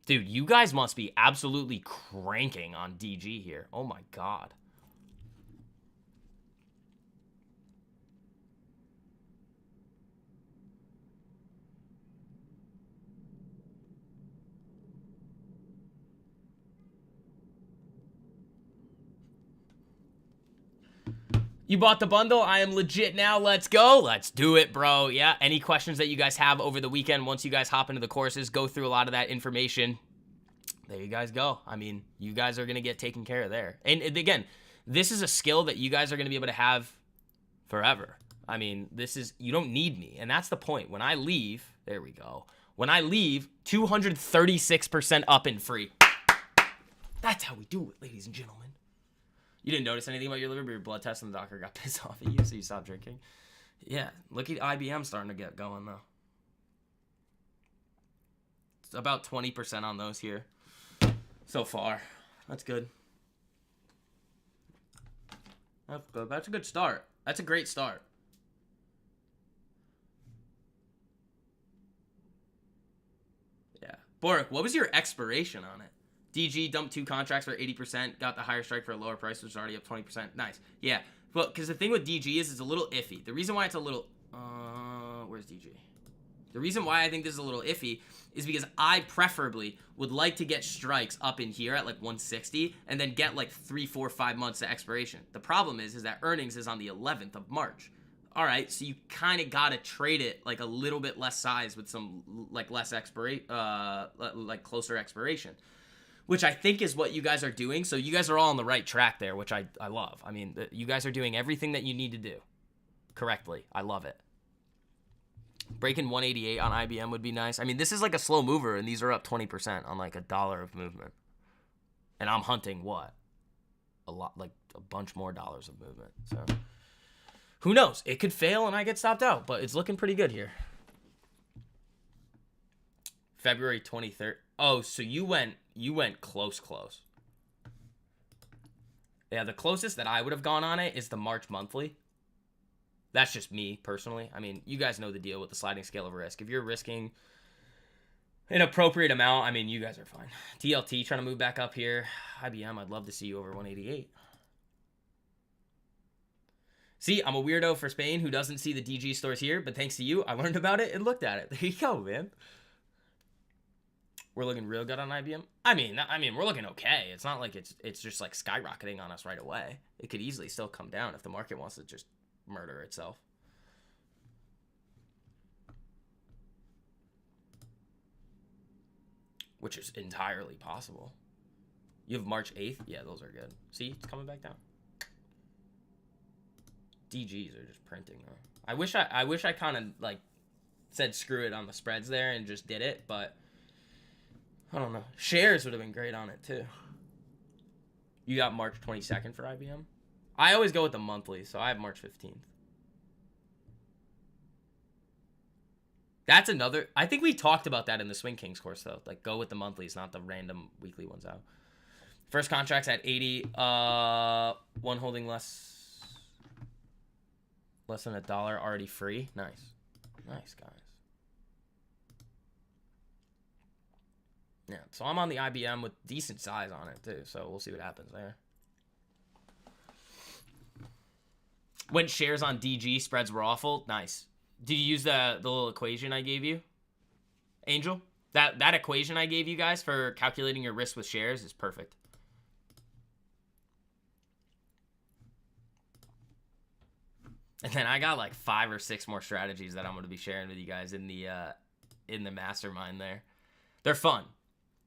Dude, you guys must be absolutely cranking on DG here. Oh my God. You bought the bundle? I am legit now. Let's go. Let's do it, bro. Yeah, any questions that you guys have over the weekend, once you guys hop into the courses, go through a lot of that information. There you guys go. I mean, you guys are going to get taken care of there. And again, this is a skill that you guys are going to be able to have forever. I mean, you don't need me. And that's the point. When I leave, there we go. When I leave, 236% up and free. That's how we do it, ladies and gentlemen. You didn't notice anything about your liver, but your blood test and the doctor got pissed off at you, so you stopped drinking. Yeah, look at IBM starting to get going, though. It's about 20% on those here so far. That's good. That's good. That's a good start. That's a great start. Yeah. Boric, what was your expiration on it? DG dumped 2 contracts for 80%, got the higher strike for a lower price, which is already up 20%. Nice. Yeah. Well, because the thing with DG is it's a little iffy. The reason why it's a little... where's DG? The reason why I think this is a little iffy is because I preferably would like to get strikes up in here at like 160 and then get like 3, 4, 5 months to expiration. The problem is that earnings is on the 11th of March. All right, so you kind of got to trade it like a little bit less size with some like less like closer expiration, which I think is what you guys are doing. So you guys are all on the right track there, which I love. I mean, you guys are doing everything that you need to do correctly. I love it. Breaking 188 on IBM would be nice. I mean, this is like a slow mover, and these are up 20% on like $1 of movement. And I'm hunting what? A lot, like a bunch more dollars of movement. So who knows? It could fail and I get stopped out, but it's looking pretty good here. February 23rd. Oh, so you went close. Yeah, the closest that I would have gone on it is the March monthly. That's just me personally. I mean, you guys know the deal with the sliding scale of risk. If you're risking an appropriate amount, I mean, you guys are fine. TLT trying to move back up here. IBM, I'd love to see you over 188. See, I'm a weirdo for Spain who doesn't see the DG stores here, but thanks to you, I learned about it and looked at it. There you go, man. We're looking real good on IBM. I mean, we're looking okay. It's not like it's just like skyrocketing on us right away. It could easily still come down if the market wants to just murder itself. Which is entirely possible. You have March 8th? Yeah, those are good. See, it's coming back down. DGs are just printing though. I wish I kind of like said screw it on the spreads there and just did it, but I don't know. Shares would have been great on it too. You got March 22nd for IBM? I always go with the monthly, so I have March 15th. That's another. I think we talked about that in the Swing Kings course, though. Like, go with the monthlies, not the random weekly ones out. First contract's at 80. One holding less than $1 already free. Nice. Nice, guys. Yeah, so I'm on the IBM with decent size on it, too. So we'll see what happens there. When shares on DG spreads were awful, nice. Did you use the little equation I gave you, Angel? That equation I gave you guys for calculating your risk with shares is perfect. And then I got like 5 or 6 more strategies that I'm going to be sharing with you guys in the mastermind there. They're fun.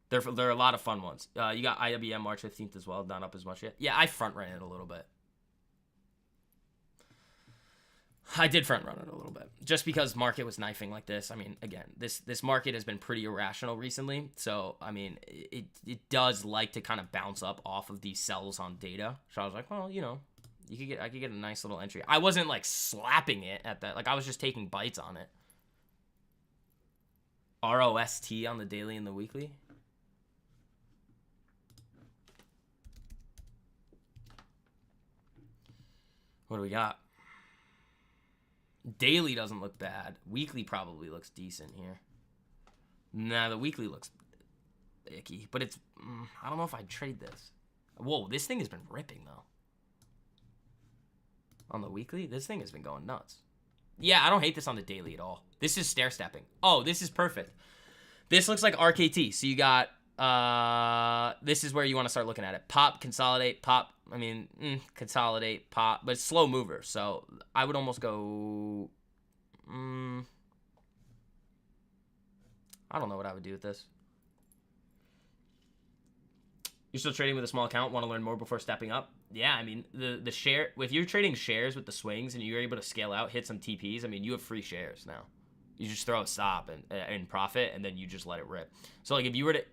They're a lot of fun ones. You got IBM March 15th as well, not up as much yet. Yeah, I front ran it a little bit. I did front run it a little bit just because market was knifing like this. I mean, again, this market has been pretty irrational recently. So, I mean, it does like to kind of bounce up off of these sells on data. So I was like, well, you know, I could get a nice little entry. I wasn't like slapping it at that. Like I was just taking bites on it. ROST on the daily and the weekly. What do we got? Daily doesn't look bad. Weekly probably looks decent here. Nah, the weekly looks icky. But it's... I don't know if I'd trade this. Whoa, this thing has been ripping, though. On the weekly, this thing has been going nuts. Yeah, I don't hate this on the daily at all. This is stair-stepping. Oh, this is perfect. This looks like RKT. So you got... this is where you want to start looking at it. Pop, consolidate, pop. I mean, consolidate, pop, but it's slow mover. So I would almost go. I don't know what I would do with this. You're still trading with a small account. Want to learn more before stepping up? Yeah, I mean the share. If you're trading shares with the swings and you're able to scale out, hit some TPs. I mean, you have free shares now. You just throw a stop and profit, and then you just let it rip. So like if you were to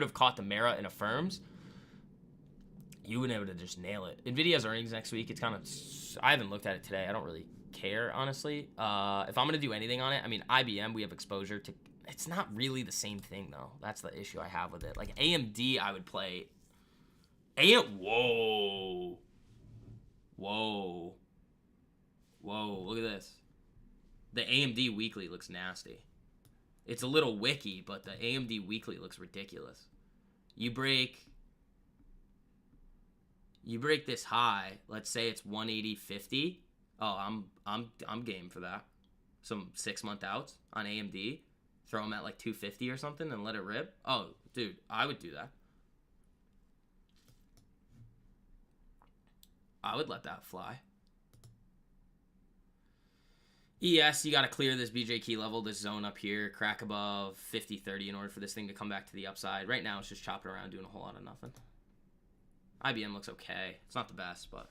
have caught the Mara in Affirms, you would be able to just nail it. Nvidia's earnings next week. It's kind of, I haven't looked at it today. I don't really care, honestly. If I'm going to do anything on it, I mean, IBM, we have exposure to. It's not really the same thing, though. That's the issue I have with it. Like AMD, I would play. Whoa. Whoa, look at this. The AMD weekly looks nasty. It's a little wicky, but the AMD weekly looks ridiculous. You break this high. Let's say it's 180.50. Oh, I'm game for that. Some 6-month outs on AMD. Throw them at like 250 or something and let it rip. Oh, dude, I would do that. I would let that fly. ES, you got to clear this BJ key level, this zone up here, crack above 50-30 in order for this thing to come back to the upside. Right now, it's just chopping around, doing a whole lot of nothing. IBM looks okay. It's not the best, but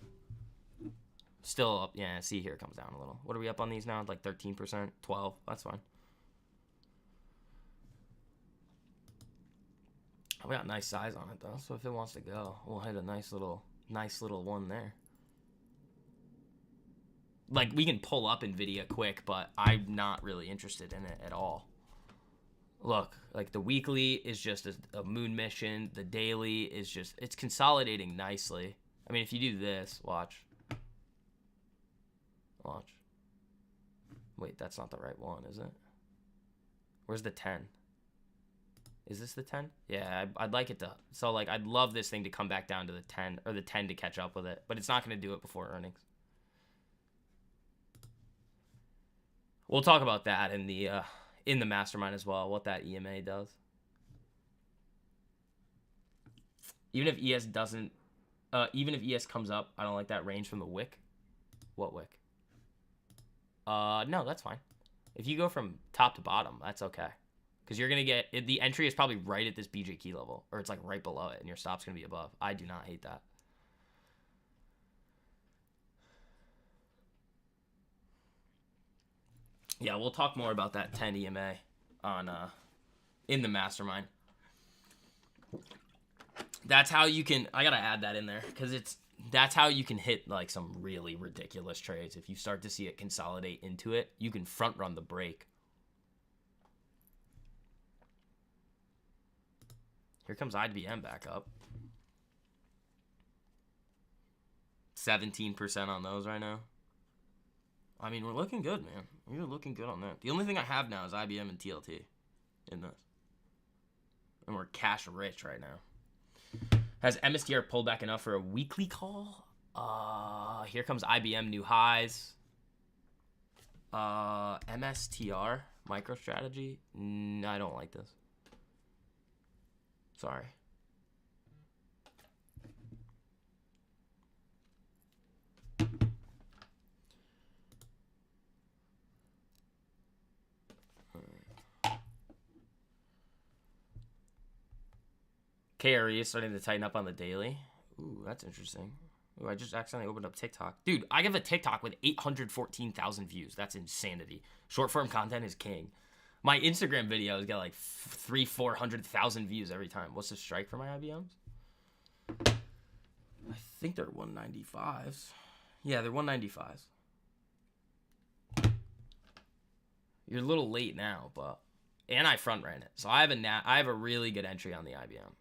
still up. Yeah, see, here it comes down a little. What are we up on these now? Like 13%, 12. That's fine. We got nice size on it, though, so if it wants to go, we'll hit a nice little one there. Like, we can pull up NVIDIA quick, but I'm not really interested in it at all. Look, like, the weekly is just a moon mission. The daily is just, it's consolidating nicely. I mean, if you do this, watch. Watch. Wait, that's not the right one, is it? Where's the 10? Is this the 10? Yeah, I'd like it to, so, like, I'd love this thing to come back down to the 10, or the 10 to catch up with it, but it's not going to do it before earnings. We'll talk about that in the mastermind as well, what that EMA does. Even if ES doesn't, even if ES comes up, I don't like that range from the wick. What wick? No, that's fine. If you go from top to bottom, that's okay. Because you're going to get, the entry is probably right at this BJ key level, or it's like right below it, and your stop's going to be above. I do not hate that. Yeah, we'll talk more about that 10 EMA on in the mastermind. That's how you can, I gotta add that in there because that's how you can hit like some really ridiculous trades. If you start to see it consolidate into it, you can front run the break. Here comes IBM back up. 17% on those right now. I mean, we're looking good, man. We're looking good on that. The only thing I have now is IBM and TLT in this. And we're cash rich right now. Has MSTR pulled back enough for a weekly call? Here comes IBM new highs. MSTR, MicroStrategy. I don't like this. Sorry. KRE is starting to tighten up on the daily. Ooh, that's interesting. Ooh, I just accidentally opened up TikTok. Dude, I have a TikTok with 814,000 views. That's insanity. Short form content is king. My Instagram videos get like 300,000-400,000 views every time. What's the strike for my IBMs? I think they're 195s. Yeah, they're 195s. You're a little late now, but and I front ran it, so I have a really good entry on the IBM.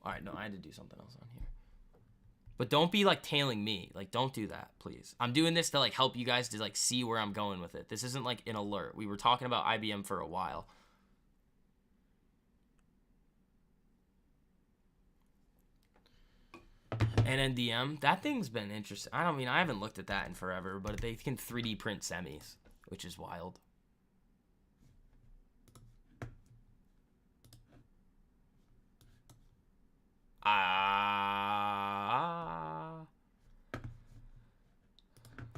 All right, no, I had to do something else on here. But don't be like tailing me. Like, don't do that, please. I'm doing this to like help you guys to like see where I'm going with it. This isn't like an alert. We were talking about IBM for a while. NNDM, that thing's been interesting. I haven't looked at that in forever, but they can 3D print semis, which is wild.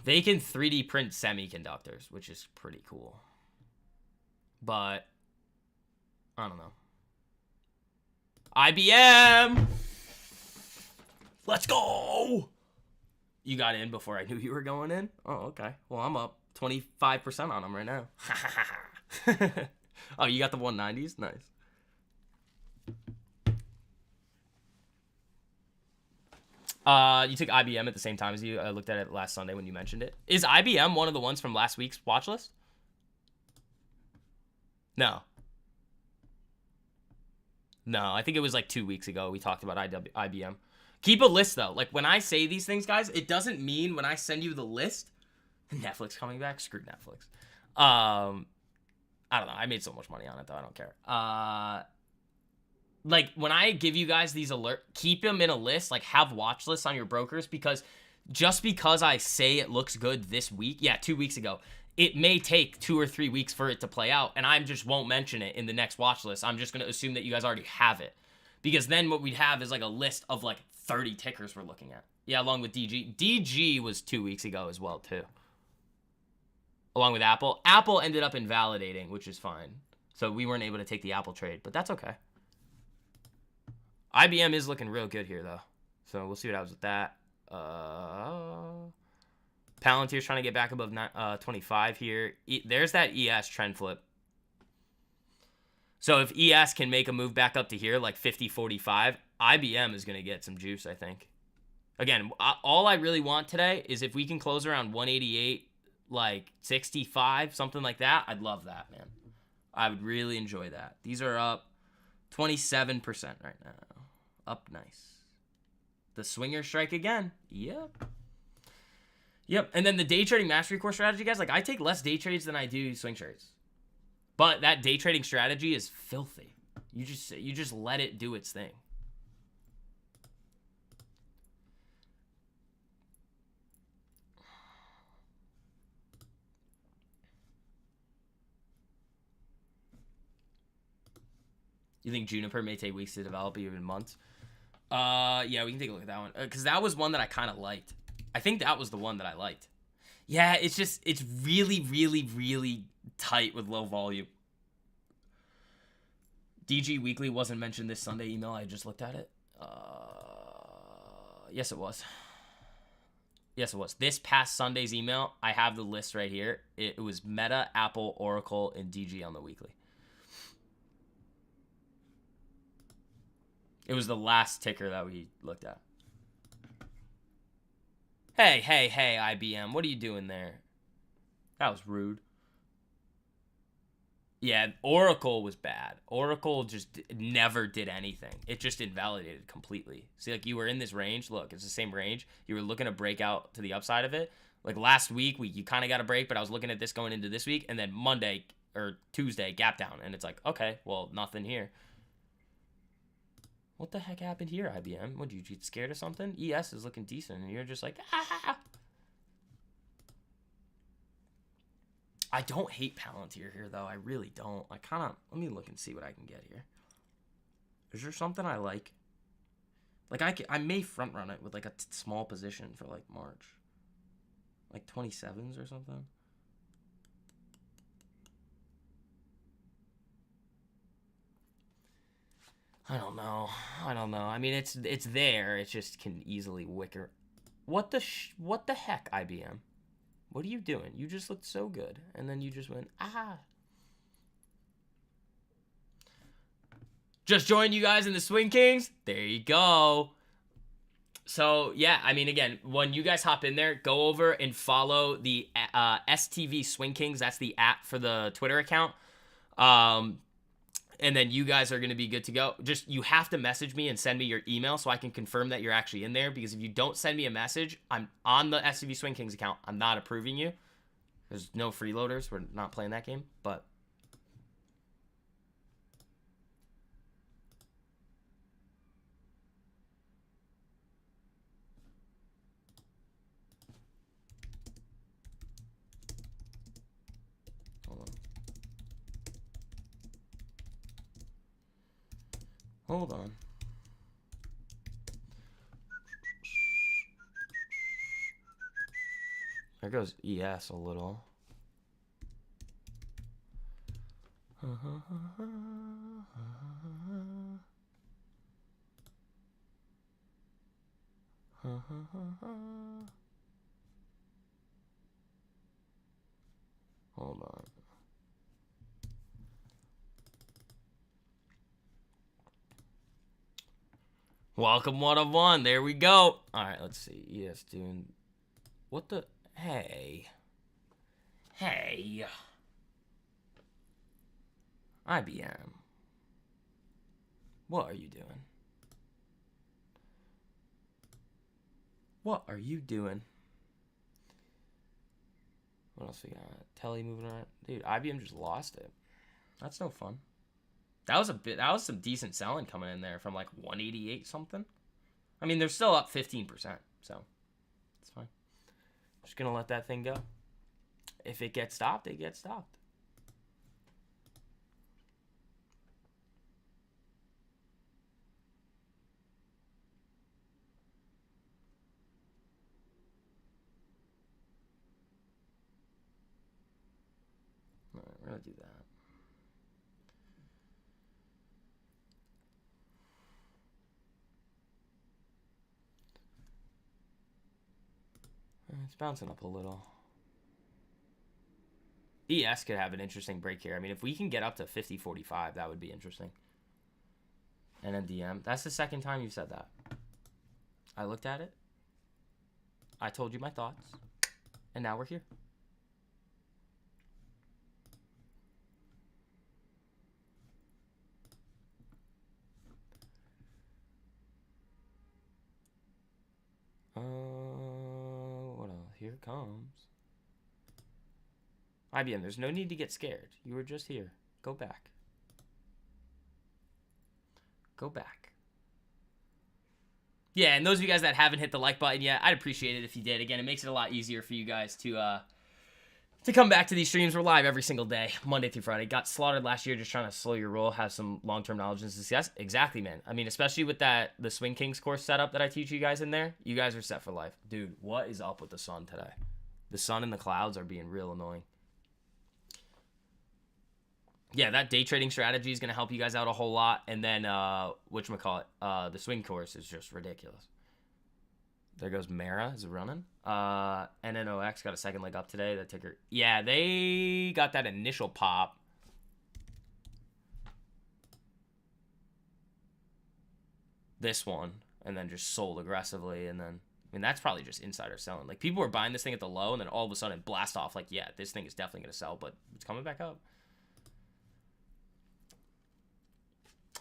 They can 3D print semiconductors, which is pretty cool. But I don't know. IBM! Let's go! You got in before I knew you were going in? Oh, okay. Well, I'm up 25% on them right now. Oh, you got the 190s? Nice. You took IBM at the same time as you. I looked at it last Sunday when you mentioned it. Is IBM one of the ones from last week's watch list? No. No, I think it was like 2 weeks ago we talked about IBM. Keep a list, though. Like, when I say these things, guys, it doesn't mean when I send you the list, Netflix coming back? Screw Netflix. I don't know. I made so much money on it, though. I don't care. Like, when I give you guys these alerts, keep them in a list. Like, have watch lists on your brokers, because just because I say it looks good this week, yeah, 2 weeks ago, it may take 2 or 3 weeks for it to play out, and I just won't mention it in the next watch list. I'm just going to assume that you guys already have it, because then what we'd have is, like, a list of, like, 30 tickers we're looking at. Yeah, along with DG. DG was 2 weeks ago as well, too. Along with Apple. Apple ended up invalidating, which is fine. So we weren't able to take the Apple trade, but that's okay. IBM is looking real good here, though. So we'll see what happens with that. Palantir's trying to get back above 25 here. There's that ES trend flip. So if ES can make a move back up to here, like 50.45, IBM is going to get some juice, I think. Again, all I really want today is if we can close around 188, like 65, something like that, I'd love that, man. I would really enjoy that. These are up 27% right now. Up nice. The swinger strike again. Yep. And then the day trading mastery course strategy, guys, like I take less day trades than I do swing trades. But that day trading strategy is filthy. You just let it do its thing. You think Juniper may take weeks to develop, even months? Yeah, we can take a look at that one. Because that was one that I kind of liked. I think that was the one that I liked. Yeah, it's really, really, really tight with low volume. DG Weekly wasn't mentioned this Sunday email. I just looked at it. Yes, it was. Yes, it was. This past Sunday's email, I have the list right here. It was Meta, Apple, Oracle, and DG on the weekly. It was the last ticker that we looked at. Hey, IBM. What are you doing there? That was rude. Yeah, Oracle was bad. Oracle just never did anything. It just invalidated completely. See, like you were in this range. Look, it's the same range. You were looking to break out to the upside of it. Like last week, you kind of got a break, but I was looking at this going into this week. And then Monday or Tuesday, gap down. And it's like, okay, well, nothing here. What the heck happened here, IBM? What, you get scared of something? ES is looking decent, and you're just like, ah. I don't hate Palantir here, though. I really don't. I kind of... Let me look and see what I can get here. Is there something I like? Like, I may front run it with, like, a small position for, like, March. Like 27s or something. I don't know. I mean, it's there. It just can easily wicker. What the heck, IBM? What are you doing? You just looked so good, and then you just went, ah. Just joined you guys in the Swing Kings. There you go. So, yeah, I mean, again, when you guys hop in there, go over and follow the STV Swing Kings. That's the app for the Twitter account. And then you guys are going to be good to go. Just, you have to message me and send me your email so I can confirm that you're actually in there. Because if you don't send me a message, I'm on the SCV Swing Kings account. I'm not approving you. There's no freeloaders. We're not playing that game. But hold on. There goes ES a little. Hold on. Welcome 101. There we go. All right, let's see. ES doing what the hey. IBM. What are you doing? What are you doing? What else we got? Telly moving around. Dude, IBM just lost it. That's no fun. That was some decent selling coming in there from like 188 something. I mean, they're still up 15%, so it's fine. Just gonna let that thing go. If it gets stopped, it gets stopped. We're gonna do that. It's bouncing up a little. ES could have an interesting break here. I mean, if we can get up to 50.45, that would be interesting. And then DM. That's the second time you've said that. I looked at it. I told you my thoughts. And now we're here. What else? Here it comes. IBM, there's no need to get scared. You were just here. Go back. Go back. Yeah, and those of you guys that haven't hit the like button yet, I'd appreciate it if you did. Again, it makes it a lot easier for you guys to come back to these streams. We're live every single day, Monday through Friday. Got slaughtered last year just trying to slow your roll, have some long-term knowledge and success. Exactly, man. I mean, especially with the Swing Kings course setup that I teach you guys in there, you guys are set for life. Dude, what is up with the sun today? The sun and the clouds are being real annoying. Yeah, that day trading strategy is going to help you guys out a whole lot. And then, whatchamacallit, the swing course is just ridiculous. There goes Mara, is it running? NNOX got a second leg up today. That ticker, yeah, they got that initial pop. This one, and then just sold aggressively. And then, I mean, that's probably just insider selling. Like, people were buying this thing at the low, and then all of a sudden blast off. Like, yeah, this thing is definitely going to sell, but it's coming back up.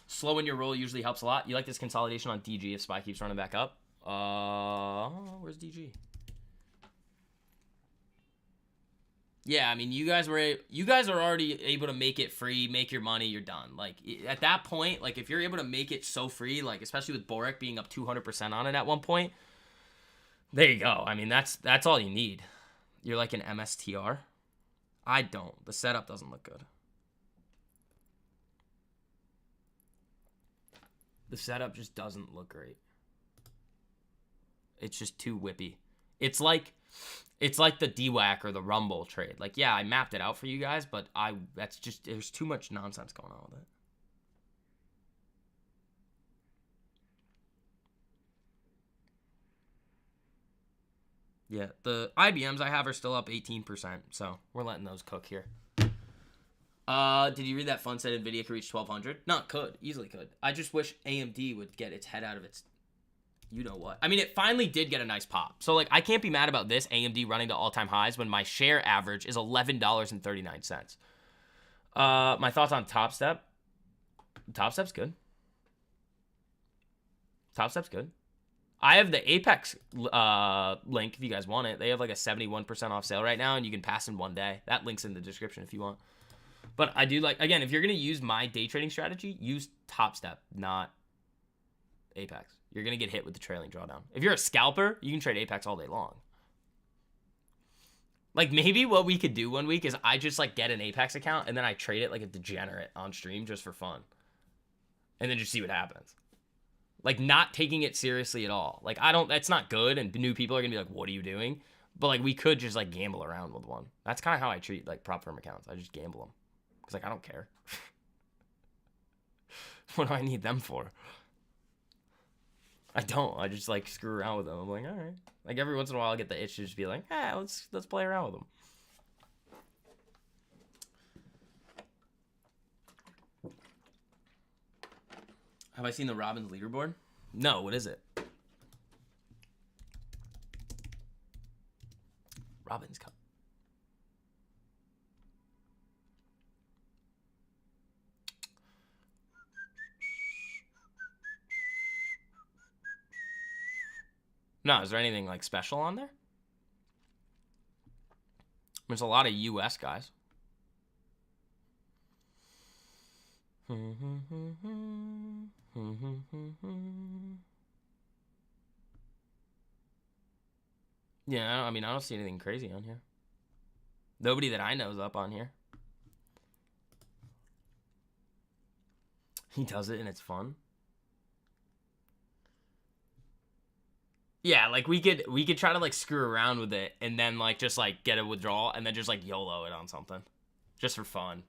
Slowing your roll usually helps a lot. You like this consolidation on DG if SPY keeps running back up? Where's DG? Yeah, I mean, you guys are already able to make it free, make your money, you're done. Like, at that point, like, if you're able to make it so free, like, especially with Boric being up 200% on it at one point, there you go. I mean, that's all you need. You're like an MSTR. I don't. The setup doesn't look good. The setup just doesn't look great. It's just too whippy. It's like the DWAC or the Rumble trade. Like, yeah, I mapped it out for you guys, but that's just, there's too much nonsense going on with it. Yeah, the IBMs I have are still up 18%, so we're letting those cook here. Did you read that Fun said NVIDIA could reach 1200? No, it could. Easily could. I just wish AMD would get its head out of its you-know-what. I mean, it finally did get a nice pop. So, like, I can't be mad about this AMD running to all-time highs when my share average is $11.39. My thoughts on Top Step? Top Step's good. Top Step's good. I have the Apex link if you guys want it. They have, like, a 71% off sale right now, and you can pass in one day. That link's in the description if you want. But I do like, again, if you're going to use my day trading strategy, use Top Step, not Apex. You're going to get hit with the trailing drawdown. If you're a scalper, you can trade Apex all day long. Like, maybe what we could do one week is I just, like, get an Apex account, and then I trade it like a degenerate on stream just for fun. And then just see what happens. Like, not taking it seriously at all. Like, that's not good, and new people are going to be like, what are you doing? But, like, we could just, like, gamble around with one. That's kind of how I treat, like, prop firm accounts. I just gamble them. Because, like, I don't care. What do I need them for? I don't. I just, like, screw around with them. I'm like, all right. Like, every once in a while, I'll get the itch to just be like, let's play around with them. Have I seen the Robin's leaderboard? No, what is it? Robin's Cup. No, is there anything, like, special on there? There's a lot of U.S. guys. Yeah, I mean, I don't see anything crazy on here. Nobody that I know is up on here. He does it and it's fun. Yeah, like, we could try to, like, screw around with it and then, like, just, like, get a withdrawal and then just, like, YOLO it on something. just for fun.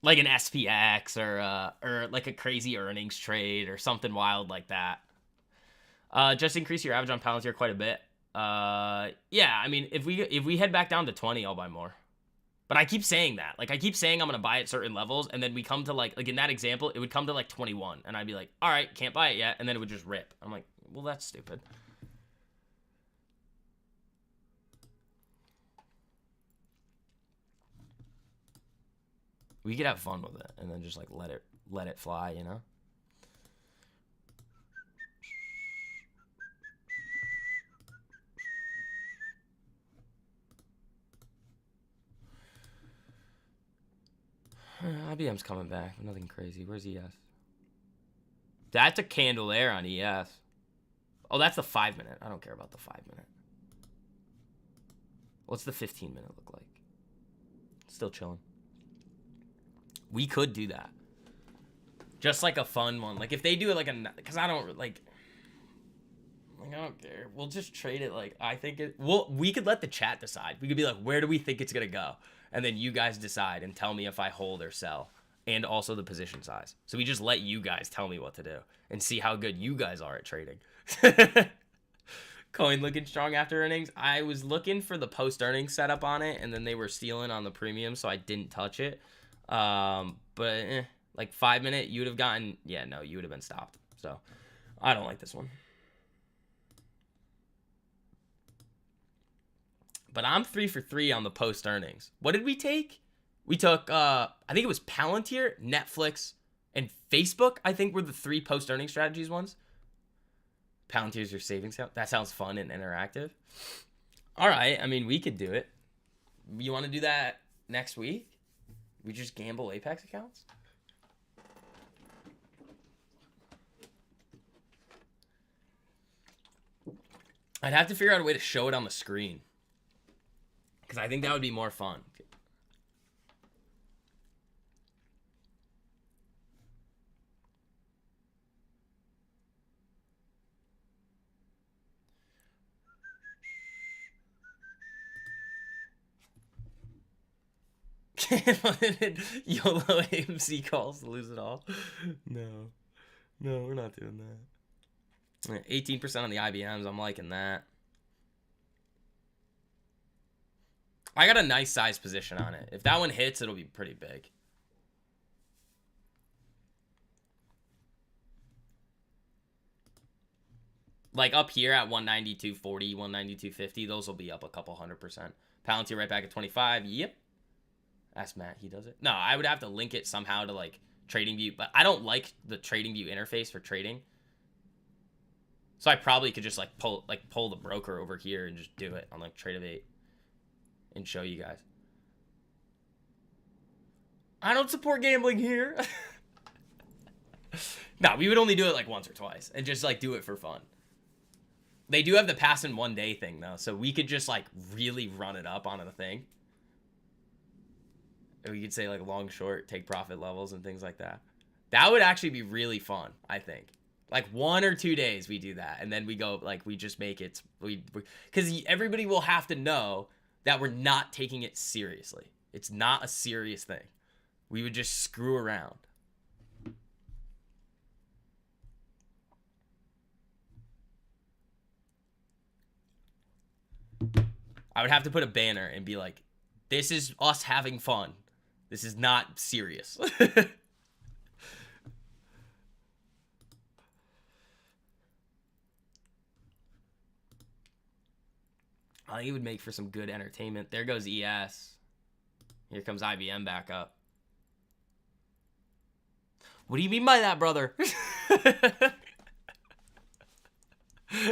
Like an SPX or like a crazy earnings trade or something wild like that. Just increase your average on Palantir quite a bit. Yeah, I mean, if we head back down to 20, I'll buy more. But I keep saying that. Like, I keep saying I'm going to buy at certain levels, and then we come to, like in that example, it would come to, like, 21, and I'd be like, all right, can't buy it yet, and then it would just rip. I'm like, well, that's stupid. We could have fun with it, and then just, like, let it fly, you know? IBM's coming back. Nothing crazy. Where's ES? That's a candle there on ES. Oh, that's the 5-minute. I don't care about the 5-minute. What's the 15-minute look like? Still chilling. We could do that. Just like a fun one. Like if they do it like a... Because I don't like... I don't care. We'll just trade it like... I think it... We could let the chat decide. We could be like, where do we think it's going to go? And then you guys decide and tell me if I hold or sell. And also the position size. So we just let you guys tell me what to do. And see how good you guys are at trading. Coin looking strong after earnings. I was looking for the post-earnings setup on it. And then they were stealing on the premium. So I didn't touch it. Like 5-minute, you would have gotten... Yeah, no, you would have been stopped. So I don't like this one. But I'm 3 for 3 on the post earnings. What did we take? We took, I think it was Palantir, Netflix, and Facebook, I think were the 3 post earnings strategies ones. Palantir's your savings account. That sounds fun and interactive. All right. I mean, we could do it. You want to do that next week? We just gamble Apex accounts? I'd have to figure out a way to show it on the screen. Because I think that would be more fun. YOLO AMC calls to lose it all. No, we're not doing that. 18% on the IBMs. I'm liking that. I got a nice size position on it. If that one hits, it'll be pretty big. Like up here at 192.40, 192.50, those will be up a couple 100%. Palantir right back at 25. Yep. Ask Matt, he does it. No, I would have to link it somehow to like TradingView, but I don't like the TradingView interface for trading. So I probably could just like pull the broker over here and just do it on like Trade of 8 and show you guys. I don't support gambling here. No, we would only do it like once or twice and just like do it for fun. They do have the pass in 1 day thing though, so we could just like really run it up on a thing. We could say like long, short, take profit levels and things like that. That would actually be really fun, I think. Like 1 or 2 days we do that, and then we go like we just make it because everybody will have to know that we're not taking it seriously. It's not a serious thing. We would just screw around. I would have to put a banner and be like, this is us having fun. This is not serious. I think it would make for some good entertainment. There goes ES. Here comes IBM back up. What do you mean by that, brother?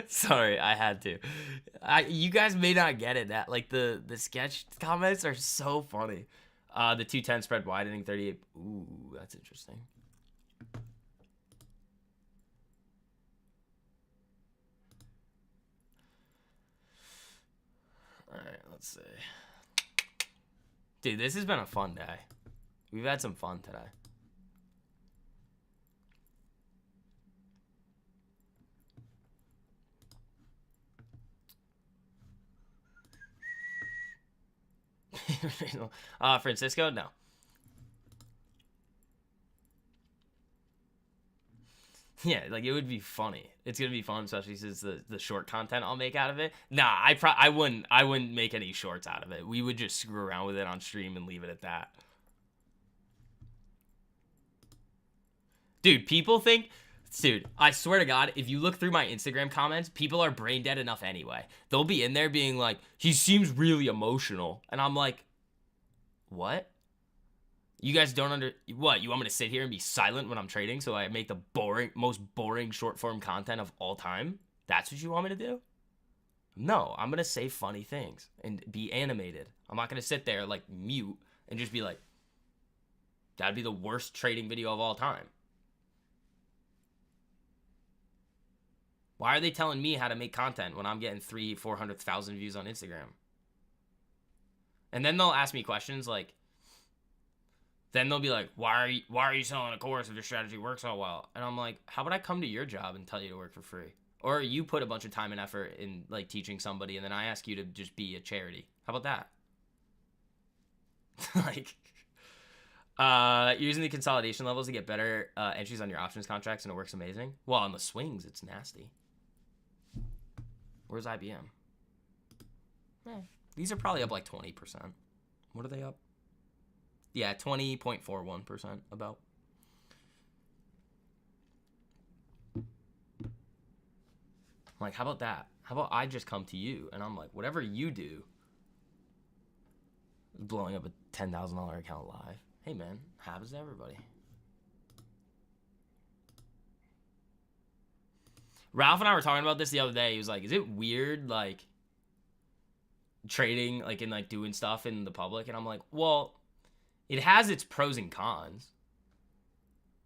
Sorry, I had to. You guys may not get it. That like the sketch comments are so funny. The 210 spread widening 38. Ooh, that's interesting. All right, let's see. Dude, this has been a fun day. We've had some fun today. Francisco, no. Yeah, like, it would be funny. It's gonna be fun, especially since the short content I'll make out of it. Nah, I wouldn't make any shorts out of it. We would just screw around with it on stream and leave it at that. Dude, people think, dude, I swear to God, if you look through my Instagram comments, people are brain dead enough anyway. They'll be in there being like, he seems really emotional. And I'm like, what? You guys don't what? You want me to sit here and be silent when I'm trading so I make the most boring short form content of all time? That's what you want me to do? No, I'm going to say funny things and be animated. I'm not going to sit there like mute and just be like, that'd be the worst trading video of all time. Why are they telling me how to make content when I'm getting 300,000-400,000 views on Instagram? And then they'll ask me questions like, then they'll be like, why are you selling a course if your strategy works so well? And I'm like, how about I come to your job and tell you to work for free? Or you put a bunch of time and effort in like teaching somebody and then I ask you to just be a charity. How about that? Like, using the consolidation levels to get better entries on your options contracts and it works amazing. Well, on the swings, it's nasty. Where's IBM? These are probably up like 20%. What are they up? Yeah, 20.41% about. Like, how about that? How about I just come to you and I'm like, whatever you do, blowing up a $10,000 account live. Hey, man, happens to everybody. Ralph and I were talking about this the other day. He was like, is it weird, like, trading, like, and, like, doing stuff in the public? And I'm like, well, it has its pros and cons.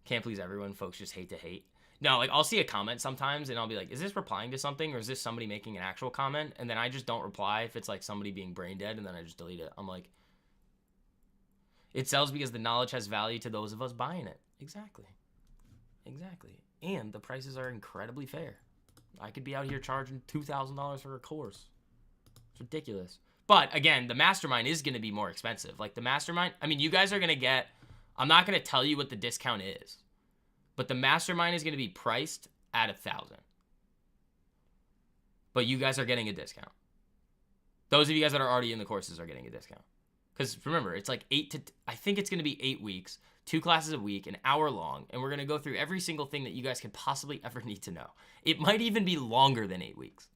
Can't please everyone. Folks just hate to hate. No, like, I'll see a comment sometimes, and I'll be like, is this replying to something, or is this somebody making an actual comment? And then I just don't reply if it's, like, somebody being brain dead, and then I just delete it. I'm like, it sells because the knowledge has value to those of us buying it. Exactly. Exactly. And the prices are incredibly fair. I could be out here charging $2,000 for a course. It's ridiculous. But, again, the mastermind is going to be more expensive. Like, the mastermind, I mean, you guys are going to get, I'm not going to tell you what the discount is, but the mastermind is going to be priced at $1,000. But you guys are getting a discount. Those of you guys that are already in the courses are getting a discount. Because, remember, it's like I think it's going to be 8 weeks, 2 classes a week, an hour long, and we're going to go through every single thing that you guys could possibly ever need to know. It might even be longer than 8 weeks.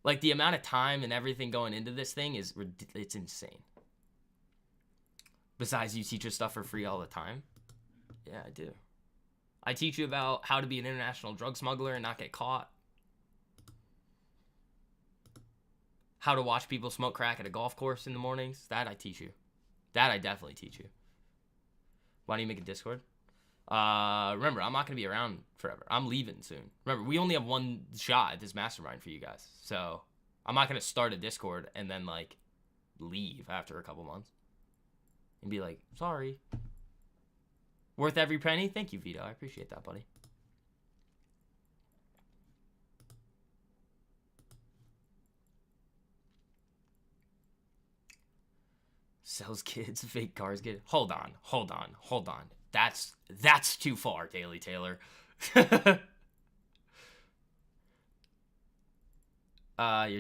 Like, the amount of time and everything going into this thing it's insane. Besides, you teach us stuff for free all the time. Yeah, I do. I teach you about how to be an international drug smuggler and not get caught. How to watch people smoke crack at a golf course in the mornings. That I teach you. That I definitely teach you. Why don't you make a Discord? Remember, I'm not going to be around forever. I'm leaving soon. Remember, we only have one shot at this mastermind for you guys. So I'm not going to start a Discord and then, like, leave after a couple months. And be like, sorry. Worth every penny? Thank you, Vito. I appreciate that, buddy. Sells kids, fake cars get. Hold on. That's too far, Daily Taylor. You're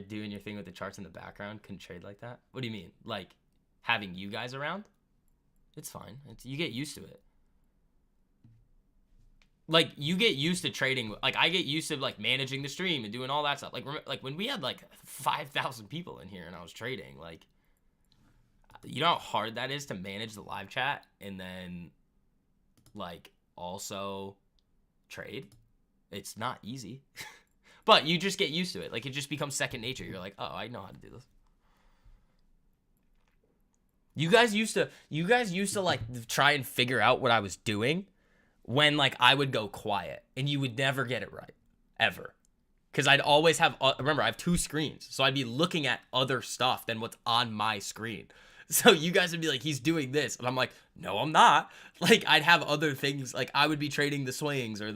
doing your thing with the charts in the background. Couldn't trade like that. What do you mean? Like having you guys around? It's fine. You get used to it. Like, you get used to trading. Like, I get used to, like, managing the stream and doing all that stuff. Like when we had, like, 5,000 people in here and I was trading, like, you know how hard that is to manage the live chat and then, like, also trade? It's not easy. But you just get used to it. Like, it just becomes second nature. You're like, oh, I know how to do this. You guys used to, like, try and figure out what I was doing when, like, I would go quiet. And you would never get it right. Ever. Because I'd always have, remember, I have 2 screens. So I'd be looking at other stuff than what's on my screen. So you guys would be like, he's doing this. And I'm like, no, I'm not. Like, I'd have other things. Like, I would be trading the swings or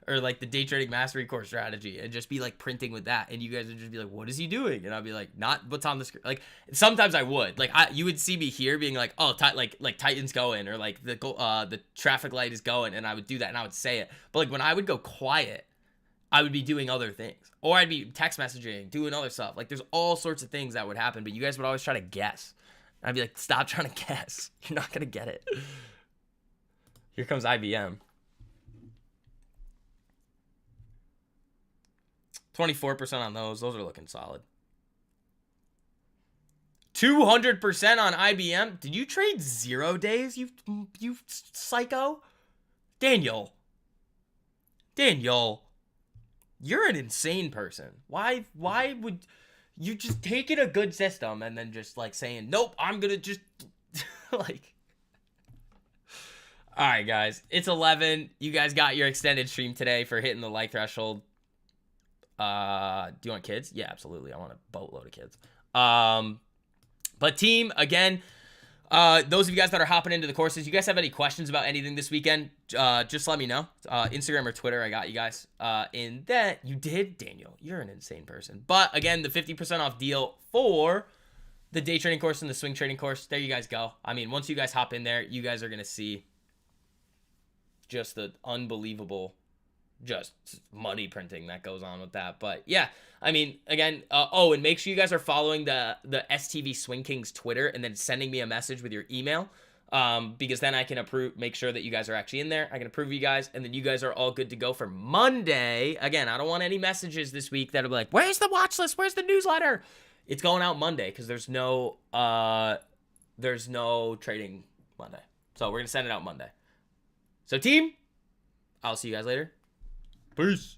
like the day trading mastery course strategy and just be like printing with that. And you guys would just be like, what is he doing? And I'd be like, not what's on the screen. Like, sometimes I would. Like, you would see me here being like, oh, like Titan's going, or like the traffic light is going. And I would do that and I would say it. But like when I would go quiet, I would be doing other things. Or I'd be text messaging, doing other stuff. Like, there's all sorts of things that would happen. But you guys would always try to guess. I'd be like, stop trying to guess. You're not going to get it. Here comes IBM. 24% on those. Those are looking solid. 200% on IBM. Did you trade 0 days, you psycho? Daniel. You're an insane person. Why would... You just taking a good system and then just like saying, nope, I'm gonna just like. All right, guys, it's 11. You guys got your extended stream today for hitting the like threshold. Do you want kids? Yeah, absolutely. I want a boatload of kids. But team, again, those of you guys that are hopping into the courses, you guys have any questions about anything this weekend, just let me know. Instagram or Twitter, I got you guys. In that, you did, Daniel. You're an insane person. But again, the 50% off deal for the day trading course and the swing trading course, there you guys go. I mean, once you guys hop in there, you guys are going to see just the unbelievable just money printing that goes on with that. But yeah, I mean, again, and make sure you guys are following the STV Swing Kings Twitter and then sending me a message with your email, because then I can make sure that you guys are actually in there. I can approve you guys, and then you guys are all good to go for Monday. Again, I don't want any messages this week that'll be like, where's the watch list? Where's the newsletter? It's going out Monday because there's no trading Monday. So we're going to send it out Monday. So team, I'll see you guys later. Peace.